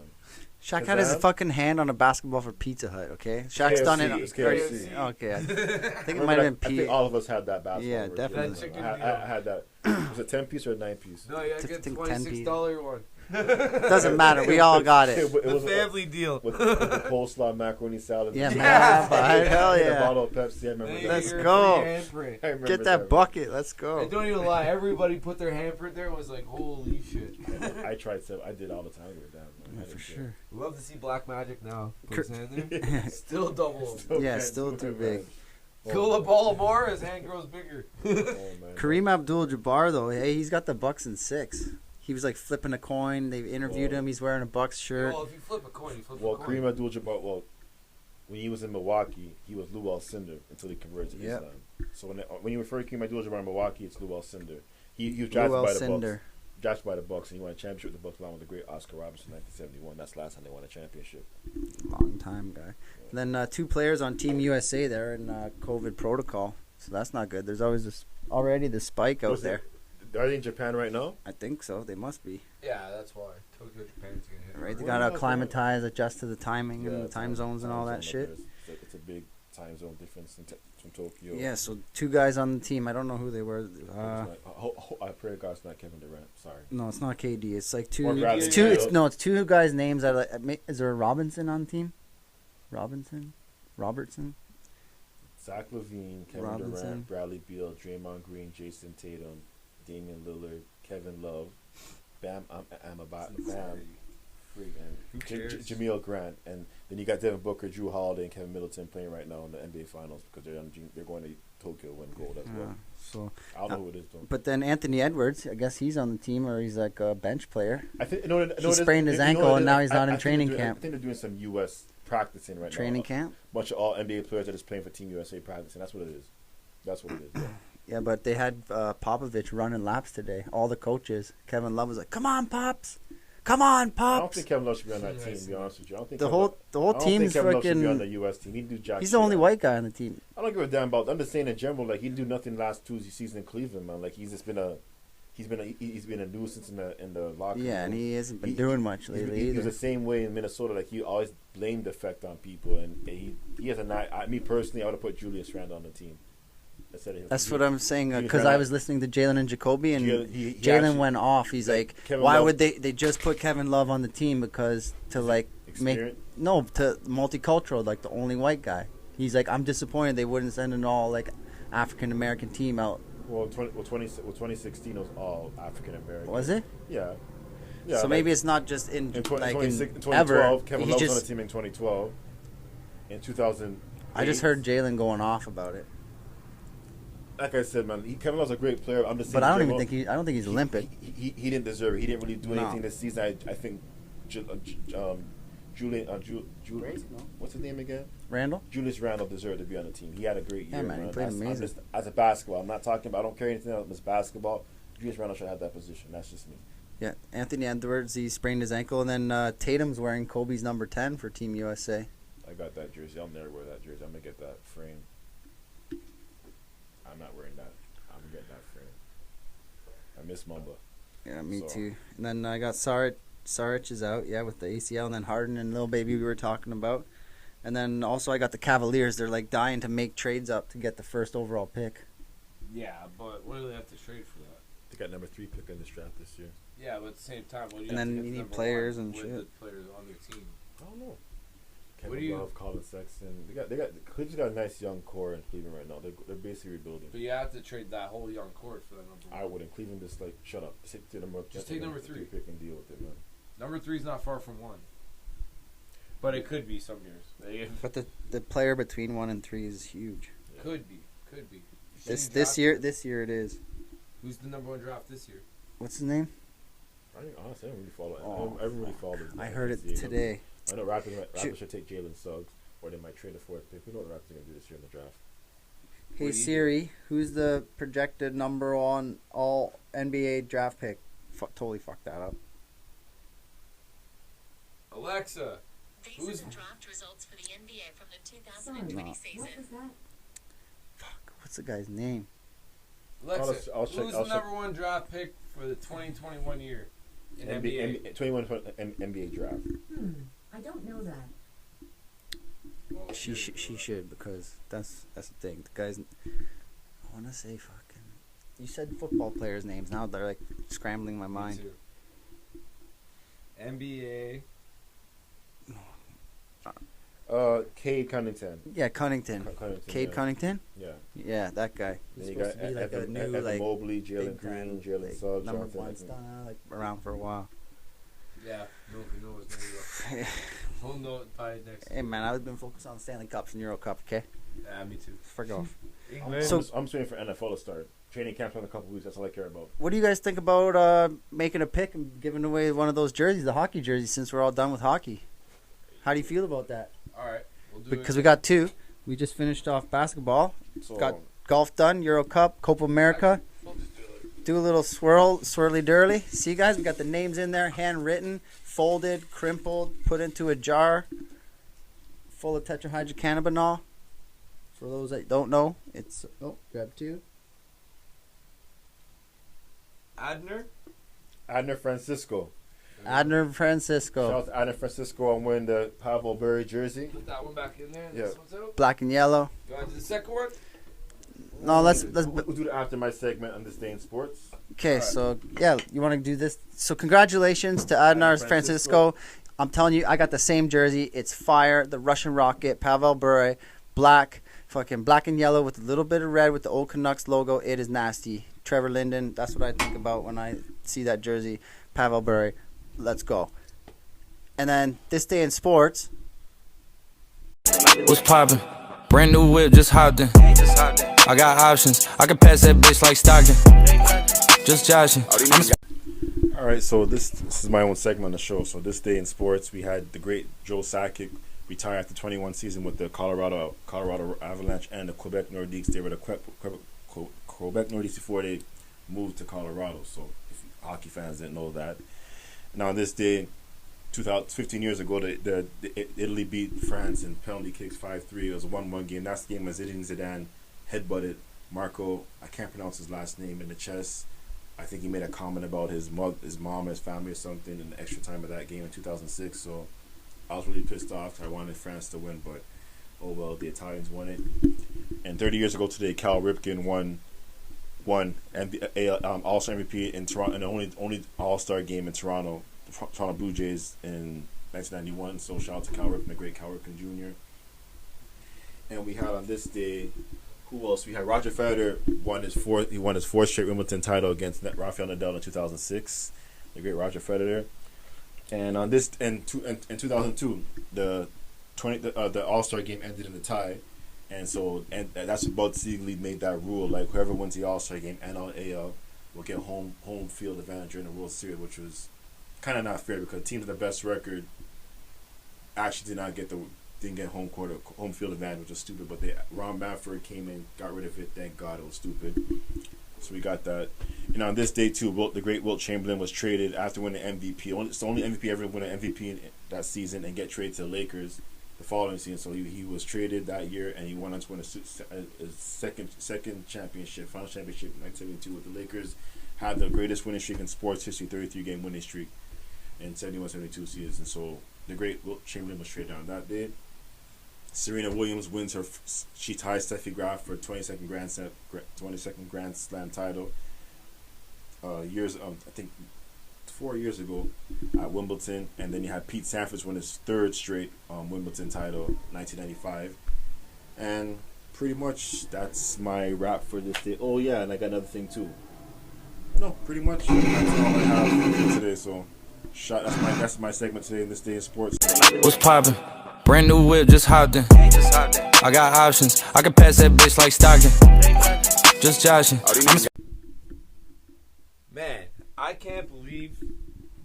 Shaq had his Kazam? fucking hand on a basketball for Pizza Hut, okay? Shaq's done it. It's KFC. Okay. I think it Remember might have that? been I think P. all of us had that basketball. Yeah, version. definitely. That chicken I had that. Was it 10-piece or a 9-piece? No, you gotta get think $26 one. Doesn't matter. We all got it. It The was family deal. with the coleslaw, macaroni salad. Yeah, and man. Yeah. Hell and a yeah. bottle of Pepsi. I remember Then that. you Let's get your go. free handprint. I remember Get that bucket. Let's go. And don't even lie, everybody put their handprint there and was like, holy shit. I tried to. I did all the time with that. Man. I For didn't sure. Love to see Black Magic now. Put Cur- his hand there. Still double. care. Yeah, still too big. Cool a ball more, his hand grows bigger. Oh, man. Kareem Abdul-Jabbar, though, hey, he's got the Bucks in 6. He was like flipping a coin. They interviewed Whoa. him. He's wearing a Bucks shirt. Well, if you flip a coin, you flip Well, a coin. Kareem Abdul-Jabbar. Well, when he was in Milwaukee, he was Lou Alcindor until he converted to Yep. Islam. So when you refer to Kareem Abdul-Jabbar in Milwaukee, it's Lou Alcindor. He was Lou drafted by the Bucks. Alcindor. Drafted by the Bucks, and he won a championship with the Bucks along with the great Oscar Robertson in 1971. That's the last time they won a championship. Long time guy. And then 2 players on Team USA there in COVID protocol. So that's not good. There's always already the spike out Was there. Are they in Japan right now? I think so. They must be. Yeah, that's why Tokyo, Japan's gonna hit. Right? They Where gotta the hell acclimatize, adjust to the timing and the the time zones and all that zone up shit. there it's a big time zone difference from Tokyo. Yeah, so 2 guys on the team. I don't know who they were. I pray to God it's not Kevin Durant. Sorry. No, it's not KD. It's like Or Bradley It's 2. Beal. It's no. It's 2 guys' names. Is there a Robinson on the team? Robertson. Zach LaVine, Kevin Robinson. Durant, Bradley Beal, Draymond Green, Jason Tatum, Damian Lillard, Kevin Love, Bam Freak, Who and cares? Jameel Grant, and then you got Devin Booker, Drew Holiday, and Kevin Middleton playing right now in the NBA Finals because they're going to Tokyo win gold as well. So, I don't know who it is though. but then Anthony Edwards, I guess he's on the team, or he's like a bench player. I think He sprained his ankle, and now he's not in training camp. I think they're doing some U.S. practicing right now. Training camp. Bunch of all NBA players are just playing for Team USA practicing. That's what it is. That's what it is. Yeah. Yeah, but they had Popovich running laps today. All the coaches. Kevin Love was like, "Come on, Pops! Come on, I don't Pops!" think Kevin Love should be on that team. To be honest with you, I don't think The Kevin whole Love- the whole I don't team think is Kevin Love should be on the fucking. U.S. team. He do jack He's shit. the only white guy on the team. I don't give a damn about. I'm just saying in general, like he didn't do nothing last 2 seasons in Cleveland, man. Like he's been a nuisance in the locker room. Yeah, and he hasn't been He- doing much He lately was either. the same way in Minnesota. Like he always blamed the effect on people, and he has a not. Me personally, I would have put Julius Randle on the team. Instead of him. That's what I'm saying Julius because I Randle- was listening to Jalen and Jacoby, and He Jalen actually- went off. He's like, Kevin "Why Love- would they just put Kevin Love on the team because to like make Experience? to multicultural, like the only white guy." He's like, "I'm disappointed they wouldn't send an all like African American team out." Well, 2016 was all African American. Was it? Yeah. So maybe it's not just in in like 2012, ever. Kevin He Love was on just, the team in 2012. In 2000, I just heard Jalen going off about it, like I said, man, Kevin Love's a great player. I'm just saying. but I don't even general, think I don't think he's Olympic. He didn't deserve it. He didn't really do No. anything this season. I think Julian, what's his name again? Randall. Julius Randle deserved to be on the team. He had a great year, Yeah, man, he played I'm amazing. just, as a basketball, I'm not talking about. I don't care anything else. It's basketball. Julius Randle should have that position. That's just me. Yeah, Anthony Edwards, he sprained his ankle, and then Tatum's wearing Kobe's number 10 for Team USA. I got that jersey. I'll never wear that jersey. I'm gonna get that frame. I'm not wearing that. I'm getting that frame. I miss Mamba. Yeah, me So- too. And then I got Saric is out, yeah, with the ACL, and then Harden and Lil Baby we were talking about. And then also I got the Cavaliers. They're like dying to make trades up to get the first overall pick. Yeah, but what do they have to trade for that? They got number 3 pick in this draft this year. Yeah, but at the same time, what do you And have then to get you to need number players one and with shit. the players on their team? I don't know. What Kevin do you- Love, Colin Sexton. They got Cleveland's got a nice young core in Cleveland right now. They're basically rebuilding. But you have to trade that whole young court for that number one. I wouldn't. Cleveland just like shut up. Stick to number. Just take number 3. Pick and deal with it, man. Number 3 is not far from 1. But it could be some years. But the player between 1 and 3 is huge. Could be. This year it is. Who's the number 1 draft this year? What's his name? I think honestly, I don't really follow. Oh, I don't really follow. I heard it NCAA. today. I know Raptors should take Jalen Suggs, or they might trade a 4th pick. We know what the Raptors are gonna do this year in the draft. Hey What do you Siri, who's the projected number 1 all NBA draft pick? Totally fucked that up. Alexa, These Who's- are the draft results for the NBA from the 2020 No. season. Fuck, what's the guy's name? Alexa, I'll check- who's I'll the check. number 1 draft pick for the 2021 year in NBA, NBA? 21 NBA draft. I don't know that. Well, She here we go. should because that's the thing. The guys, I want to say fucking. You said football players' names. Now they're like scrambling my Me mind. too. NBA. Cade Cunningham. Yeah, Cunnington. Cunningham. Cade yeah. Cunnington. Yeah. Yeah, that guy. He's Then you supposed got to be like a new Evan like Mobley, Jalen big time, Green, Jalen like, Suggs, number Jonathan 1 Isaac. star, like around for a while. Yeah, no one knows. There you go. We'll know it by next. Hey man, I've been focused on Stanley Cups and Euro Cup. Okay, Yeah, me too. fuck off. So, I'm just waiting for NFL to start. Training camp's in a couple weeks. That's all I care about. What do you guys think about making a pick and giving away one of those jerseys, the hockey jerseys, since we're all done with hockey? How do you feel about that? all right, we'll do Because it. we got 2. We just finished off basketball. So Got golf done, Euro Cup, Copa America. We'll just do it. Do a little swirly dirly. See, guys, we got the names in there, handwritten, folded, crimpled, put into a jar full of tetrahydrocannabinol. For those that don't know, it's grab 2. Adner Francisco. Adner Francisco. Shout out to Adner Francisco on winning the Pavel Bure jersey. Put that one back in there. Yeah. This one's out. Black and yellow. You want to do the second one? No, let's. We'll do the after my segment on this day in sports. Okay, Alright. so yeah, you want to do this? So congratulations to Adnar Francisco. I'm telling you, I got the same jersey. It's fire. The Russian Rocket, Pavel Bure, black, fucking black and yellow with a little bit of red with the old Canucks logo. It is nasty. Trevor Linden. That's what I think about when I see that jersey. Pavel Bure. Let's go. And then this day in sports. What's poppin'? Brand new whip, just hopped in. I got options. I can pass that bitch like Stockton. Just joshing. All right, so this is my own segment on the show. So this day in sports, we had the great Joe Sakic retire after 21 season with the Colorado Avalanche and the Quebec Nordiques. They were the Quebec Nordiques before they moved to Colorado. So if hockey fans didn't know that. Now on this day, 15 years ago, the Italy beat France in penalty kicks 5-3. It was a 1-1 game. That's the game when Zinedine Zidane headbutted Marco, I can't pronounce his last name, in the chest. I think he made a comment about his mom, his family or something in the extra time of that game in 2006. So I was really pissed off. I wanted France to win, but oh well, the Italians won it. And 30 years ago today, Cal Ripken won All-Star MVP in Toronto, and the only All-Star game in Toronto Blue Jays in 1991. So shout out to Cal Ripken, the great Cal Ripken Jr. And we had on this day, who else? We had Roger Federer won his fourth straight Wimbledon title against Rafael Nadal in 2006. The great Roger Federer. And on this in 2002, the All-Star game ended in a tie, and that's what Bud Siegley made that rule. Like whoever wins the All-Star game and AL will get home field advantage during the World Series, which was kind of not fair because teams with the best record actually didn't get home field advantage, which was stupid. But Ron Manfred came in, got rid of it. Thank God, it was stupid. So we got that. And on this day too, the great Wilt Chamberlain was traded after winning MVP. It's the only MVP ever win an MVP in that season and get traded to the Lakers the following season. So he was traded that year, and he went on to win a second championship, final championship in 1972 with the Lakers. Had the greatest winning streak in sports history, 33-game winning streak in 71-72 season. So the great Wilt Chamberlain was traded on that day. Serena Williams wins she ties Steffi Graf for 22nd Grand Slam title. I think 4 years ago at Wimbledon, and then you had Pete Sampras win his third straight Wimbledon title, 1995, and pretty much that's my wrap for this day. Oh yeah, and I got another thing too. No, pretty much that's all I have for today. So, that's my segment today in this day in sports. What's poppin'? Brand new whip, just hopped in. I got options. I can pass that bitch like Stockton. Just joshing. Man, I can't believe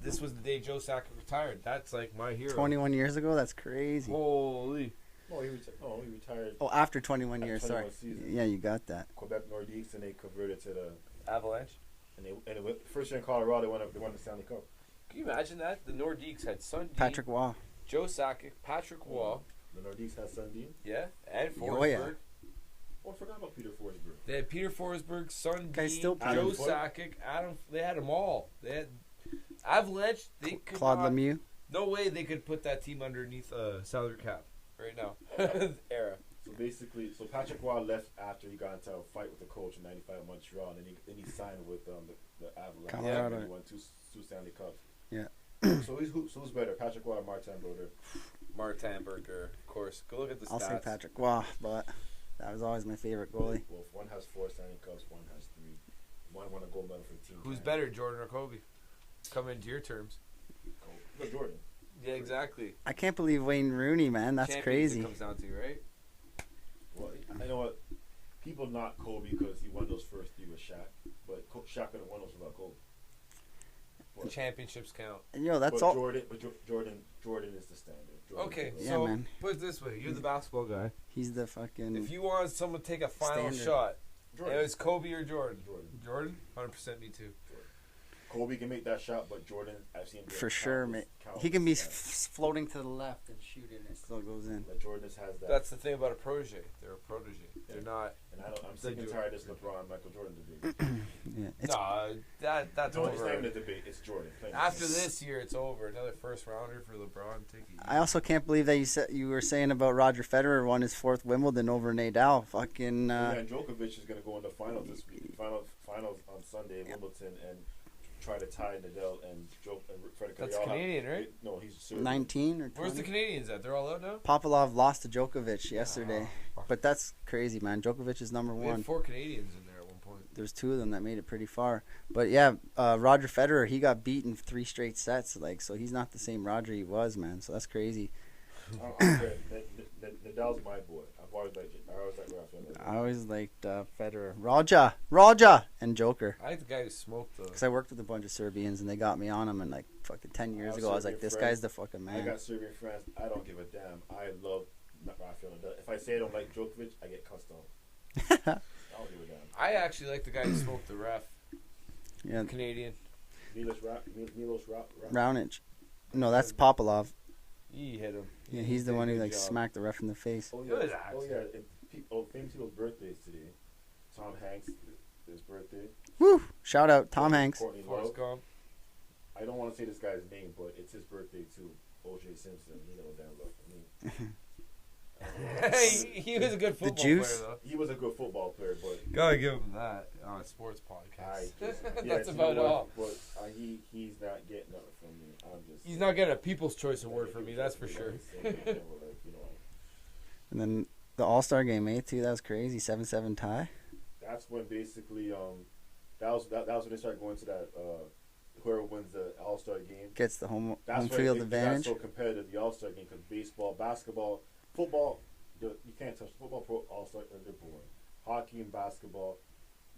this was the day Joe Sakic retired. That's like my hero. 21 years ago? That's crazy. Holy. Oh, he retired. Oh, after 21 years, After 21 sorry. seasons. Yeah, you got that. Quebec Nordiques, and they converted to the Avalanche. and it went, first year in Colorado. They won the Stanley Cup. Can you imagine that? The Nordiques had Sundin, Patrick Waugh. Joe Sakic, Patrick Waugh. The Nordiques had Sundin. Yeah, and Forsberg. Oh, yeah. Oh, I forgot about Peter Forsberg. They had Peter Forsberg, Sundin, Guys still Joe playing. Sakic, Adam. They had them all. They had Avalanche. They could Claude not, Lemieux. No way they could put that team underneath salary cap right now. Era. So basically, Patrick Waugh left after he got into a fight with the coach in '95 in Montreal, and then he signed with the Avalanche. Colorado. And he won two Stanley Cups. Yeah. So who's better, Patrick Waugh or Martin Brodeur? Martin Berger, of course. Go look at the stats. I'll say Patrick Waugh, but that was always my favorite goalie. Well, one has 4 Stanley Cups, one has 3. One won a gold medal for the team. Who's better, Jordan or Kobe? Come into your terms. Look, Jordan. Yeah, exactly. I can't believe Wayne Rooney, man. That's Champions crazy. It comes down to, right? Well, I know what people knock Kobe because he won those first 3 with Shaq, but Shaq could have won those without Kobe. The championships count. And that's but all. Jordan is the standard. Jordan Okay, is the- Yeah, so man. put it this way: you're the basketball guy. He's the fucking. If you want someone to take a final Standard. shot, Jordan. it was Kobe or Jordan. Jordan. Jordan, 100% me too. Kobe can make that shot, but Jordan, I've seen him do it For sure, countless- mate. countless He can be times. floating to the left and shoot it, and it still goes in. Like Jordan just has that. That's the thing about a protege. They're a protege. They're not. And I'm They sick and do tired it. of this LeBron Michael Jordan debate. Yeah, it's Nah, that's No, it's not over. even a debate. It's Jordan. Plain and After simple. this year, it's over. Another first rounder for LeBron. Take it easy. I also can't believe that you were saying about Roger Federer won his 4th Wimbledon over Nadal. Fucking Yeah, and Djokovic is going to go in the finals this week. Finals on Sunday in Wimbledon and try to tie Nadal and Federer. That's Canadian, right? No, he's Serbian. 19 or 20. Where's the Canadians at? They're all out now? Popolov lost to Djokovic yesterday. Oh, But that's crazy, man. Djokovic is number we 1. had 4 Canadians in there at one point. There's 2 of them that made it pretty far. But yeah, Roger Federer, he got beat in 3 straight sets. Like, so he's not the same Roger he was, man. So that's crazy. Nadal's my boy. I've always liked it. I always liked Rafael. I always liked Federer. Roger, and Joker. I like the guy who smoked, though. Because I worked with a bunch of Serbians, and they got me on him. And like fucking 10 years ago, I was like, this guy's the fucking I man. got Serbian friends. I don't give a damn. I love Rafael Nadal. If I say I don't like Djokovic, I get cussed out. I don't give a damn. I actually like the guy who smoked the ref. Yeah, Canadian. Milos Raonic. No, that's Popolov. He hit him. Yeah, He he's the did a one who good like job. smacked the ref in the face. Oh Good yeah, action. oh yeah. And famous people's birthdays today. Tom Hanks, his birthday. Woo! Shout out Tom Hanks. Courtney Forrest Love. Gump. I don't want to say this guy's name, but it's his birthday too. O.J. Simpson. He knows damn well for me. He was a good football Juice? player, though. He was a good football player, but Gotta give him that on a sports podcast. That's you about know what? all. But he's not getting nothing from me. I'm just. He's not getting a People's Choice Award from me, that's for sure. And then the All-Star game, too. That was crazy. 7-7 tie. That's when basically that was when they started going to that whoever wins the All-Star game. Gets the home That's why field it advantage. got so competitive, the All-Star game, because baseball, basketball, football, you can't touch football. Pro All-Star, they're boring. Hockey and basketball,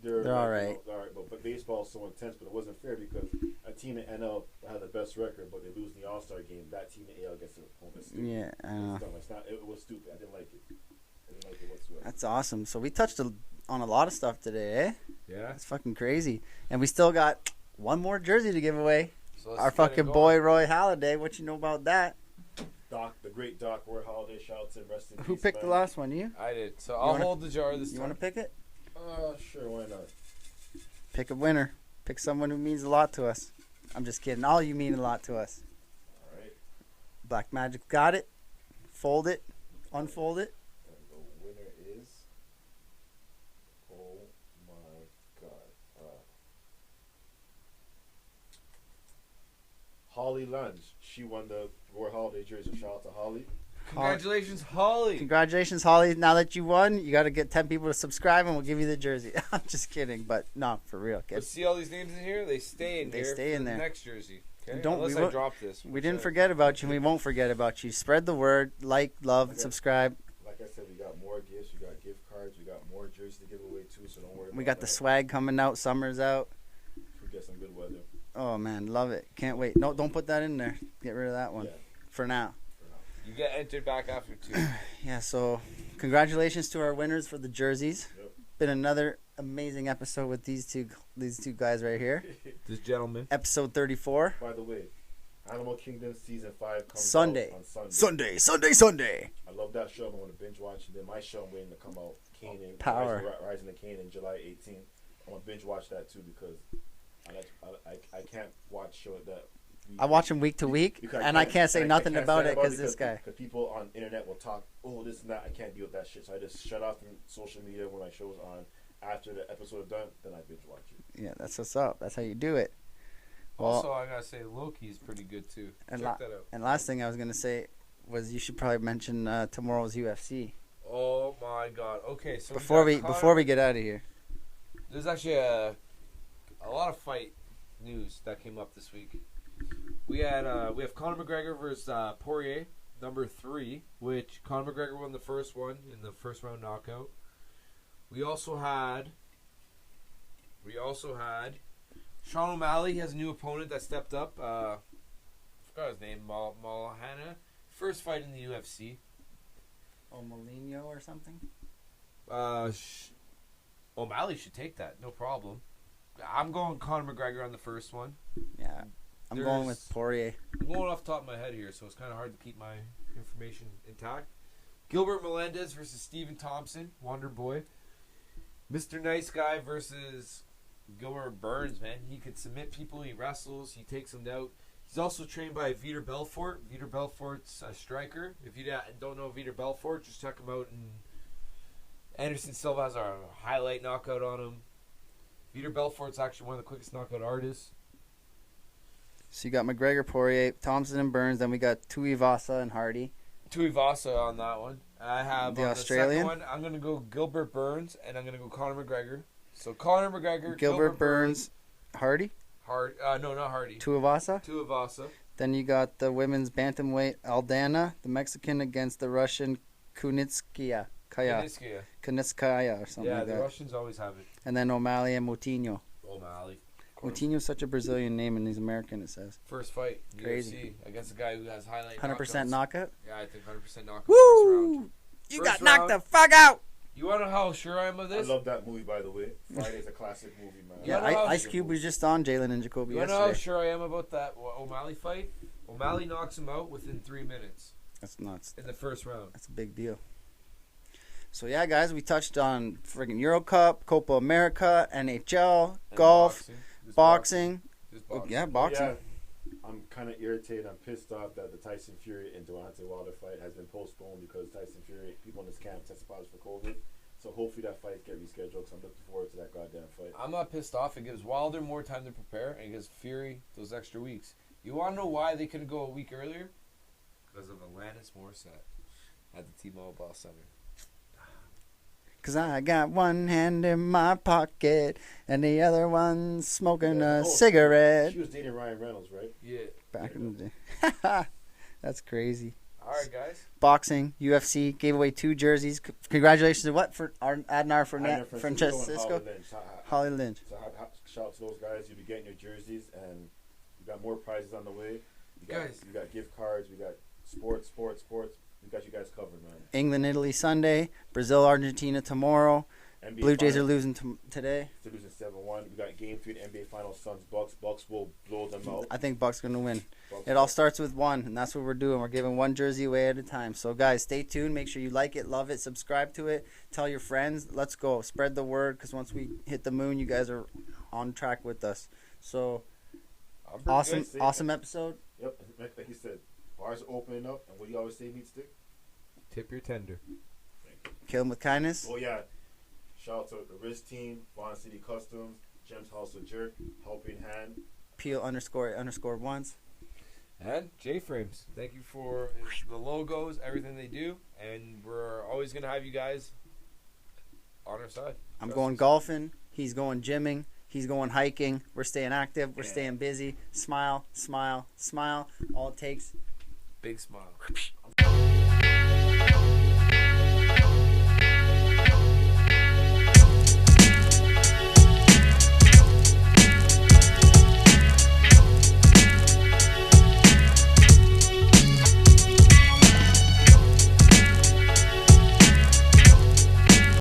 they're all right. All right, but baseball is so intense, but it wasn't fair because a team in NL that had the best record, but they lose in the All-Star game. That team in AL gets a home. It's stupid. Yeah, I know. It's dumb. It was stupid. I didn't like it. I didn't like it whatsoever. That's awesome. So we touched on a lot of stuff today, eh? Yeah. It's fucking crazy. And we still got one more jersey to give away. So let's Our get it fucking going. boy Roy Halladay. What you know about that? Doc, the great Doc, Roy Holiday, shout out to him, rest in Who peace, picked the man. last one? You? I did. So I'll wanna- hold the jar this You time. want to pick it? Sure, why not? Pick a winner. Pick someone who means a lot to us. I'm just kidding. All you mean a lot to us. All right. Black Magic got it. Fold it. Unfold it. And the winner is. Oh my God. Holly Lunge. She won the Roy Holiday jersey. Shout out to Holly. Congratulations, Holly. Congratulations, Holly. Now that you won, you got to get 10 people to subscribe and we'll give you the jersey. I'm just kidding. But no, for real. But see all these names in here? They stay in They here stay for in the there. next jersey. Okay? Don't- Unless we I won't- drop this. We didn't forget about you. We won't forget about you. Spread the word. Like, love, Okay. subscribe. Like I said, we got more gifts. We got gift cards. We got more jerseys to give away too. So don't worry. We about got the that. swag coming out. Summer's out. We get some good weather. Oh, man. Love it. Can't wait. No, don't put that in there. Get rid of that one Yeah. for now. You get entered back after 2. Yeah, so congratulations to our winners for the jerseys. Yep. Been another amazing episode with these two guys right here. This gentleman. Episode 34. By the way, Animal Kingdom season 5 comes Sunday. out on Sunday. Sunday. I love that show. I'm going to binge watch. And then my show I'm waiting to come out, Kanan, Power. Rising to Kanan, July 18th. I'm going to binge watch that too because I can't watch show that. I watch them week to week, Because and I can't say nothing about it because this guy. Because people on internet will talk, oh, this and that. I can't deal with that shit. So I just shut off from social media when my show's on. After the episode is done, then I binge watch it. Yeah, that's what's up. That's how you do it. Well, Also, I gotta say, Loki's pretty good too. and, Check that out. and last thing I was going to say was you should probably mention tomorrow's UFC Oh my God. Okay, so before got Conor- before we get out of here. There's actually a lot of fight news that came up this week. We have Conor McGregor versus Poirier, number 3, which Conor McGregor won the first one in the first round knockout. We also had Sean O'Malley has a new opponent that stepped up. I forgot his name, Malahana. First fight in the UFC. Oh, Molino or something? O'Malley should take that, no problem. I'm going Conor McGregor on the first one. Yeah. I'm going with Poirier. I'm going off the top of my head here, so it's kind of hard to keep my information intact. Gilbert Melendez versus Stephen Thompson, Wonder Boy. Mr. Nice Guy versus Gilbert Burns, man. He could submit people. He wrestles. He takes them out. He's also trained by Vitor Belfort. Vitor Belfort's a striker. If you don't know Vitor Belfort, just check him out. And Anderson Silva has a highlight knockout on him. Vitor Belfort's actually one of the quickest knockout artists. So you got McGregor, Poirier, Thompson, and Burns. Then we got Tuivasa and Hardy. Tuivasa on that one. I have the on Australian. The second one, I'm going to go Gilbert Burns, and I'm going to go Conor McGregor. So Conor McGregor, Gilbert Burns, Hardy? No, not Hardy. Tuivasa. Then you got the women's bantamweight Aldana, the Mexican, against the Russian Kunitskaya or something like the that. Russians always have it. And then O'Malley and Moutinho. O'Malley. Moutinho's such a Brazilian name, and he's American, it says. First fight, Crazy. UFC, against a guy who has highlight 100% knockout? Yeah, I think 100% knockout. Woo! You got knocked the fuck out! You want to know how sure I am of this? I love that movie, by the way. Friday's a classic movie, man. Yeah, Ice Cube was just on Jalen and Jacoby yesterday. You know how sure I am about that O'Malley fight? O'Malley knocks him out within 3 minutes. That's nuts. In the first round. That's a big deal. So, yeah, guys, we touched on friggin' Euro Cup, Copa America, NHL, and golf, boxing. Yeah, boxing. Yeah. I'm kind of irritated. I'm pissed off that the Tyson Fury and Deontay Wilder fight has been postponed because Tyson Fury, people in this camp tested positive for COVID. So hopefully that fight get rescheduled because I'm looking forward to that goddamn fight. I'm not pissed off. It gives Wilder more time to prepare and it gives Fury those extra weeks. You want to know why they couldn't go a week earlier? Because of Alanis Morissette at the T-Mobile Center. Because I got one hand in my pocket and the other one smoking a cigarette. She was dating Ryan Reynolds, right? Yeah. Back in the day. That's crazy. All right, guys. Boxing, UFC, gave away 2 jerseys. Congratulations to what? For Adnar Francisco? Holly Lynch. So shout out to those guys. You'll be getting your jerseys, and you got more prizes on the way. You got gift cards. We got sports. We got you guys covered, man. England, Italy Sunday. Brazil, Argentina tomorrow. NBA Blue Jays Finals. are losing today. They're losing 7-1. We got Game 3 NBA Finals. Suns Bucks. Bucks will blow them out. I think Bucks going to win. It all starts with one, and that's what we're doing. We're giving 1 jersey away at a time. So, guys, stay tuned. Make sure you like it, love it, subscribe to it. Tell your friends. Let's go. Spread the word, because once we hit the moon, you guys are on track with us. So, awesome episode. Yep. Like he said, bars are opening up, and what do you always say, Meat Stick? Tip your tender. Kill them with kindness. Oh, yeah. Shout out to the Riz team, Vaughn City Customs, Gems House of Jerk, Helping Hand. Peel __once. And J-Frames. Thank you for the logos, everything they do. And we're always going to have you guys on our side. I'm going golfing. He's going gymming. He's going hiking. We're staying active. We're staying busy. Smile, smile, smile. All it takes. Big smile.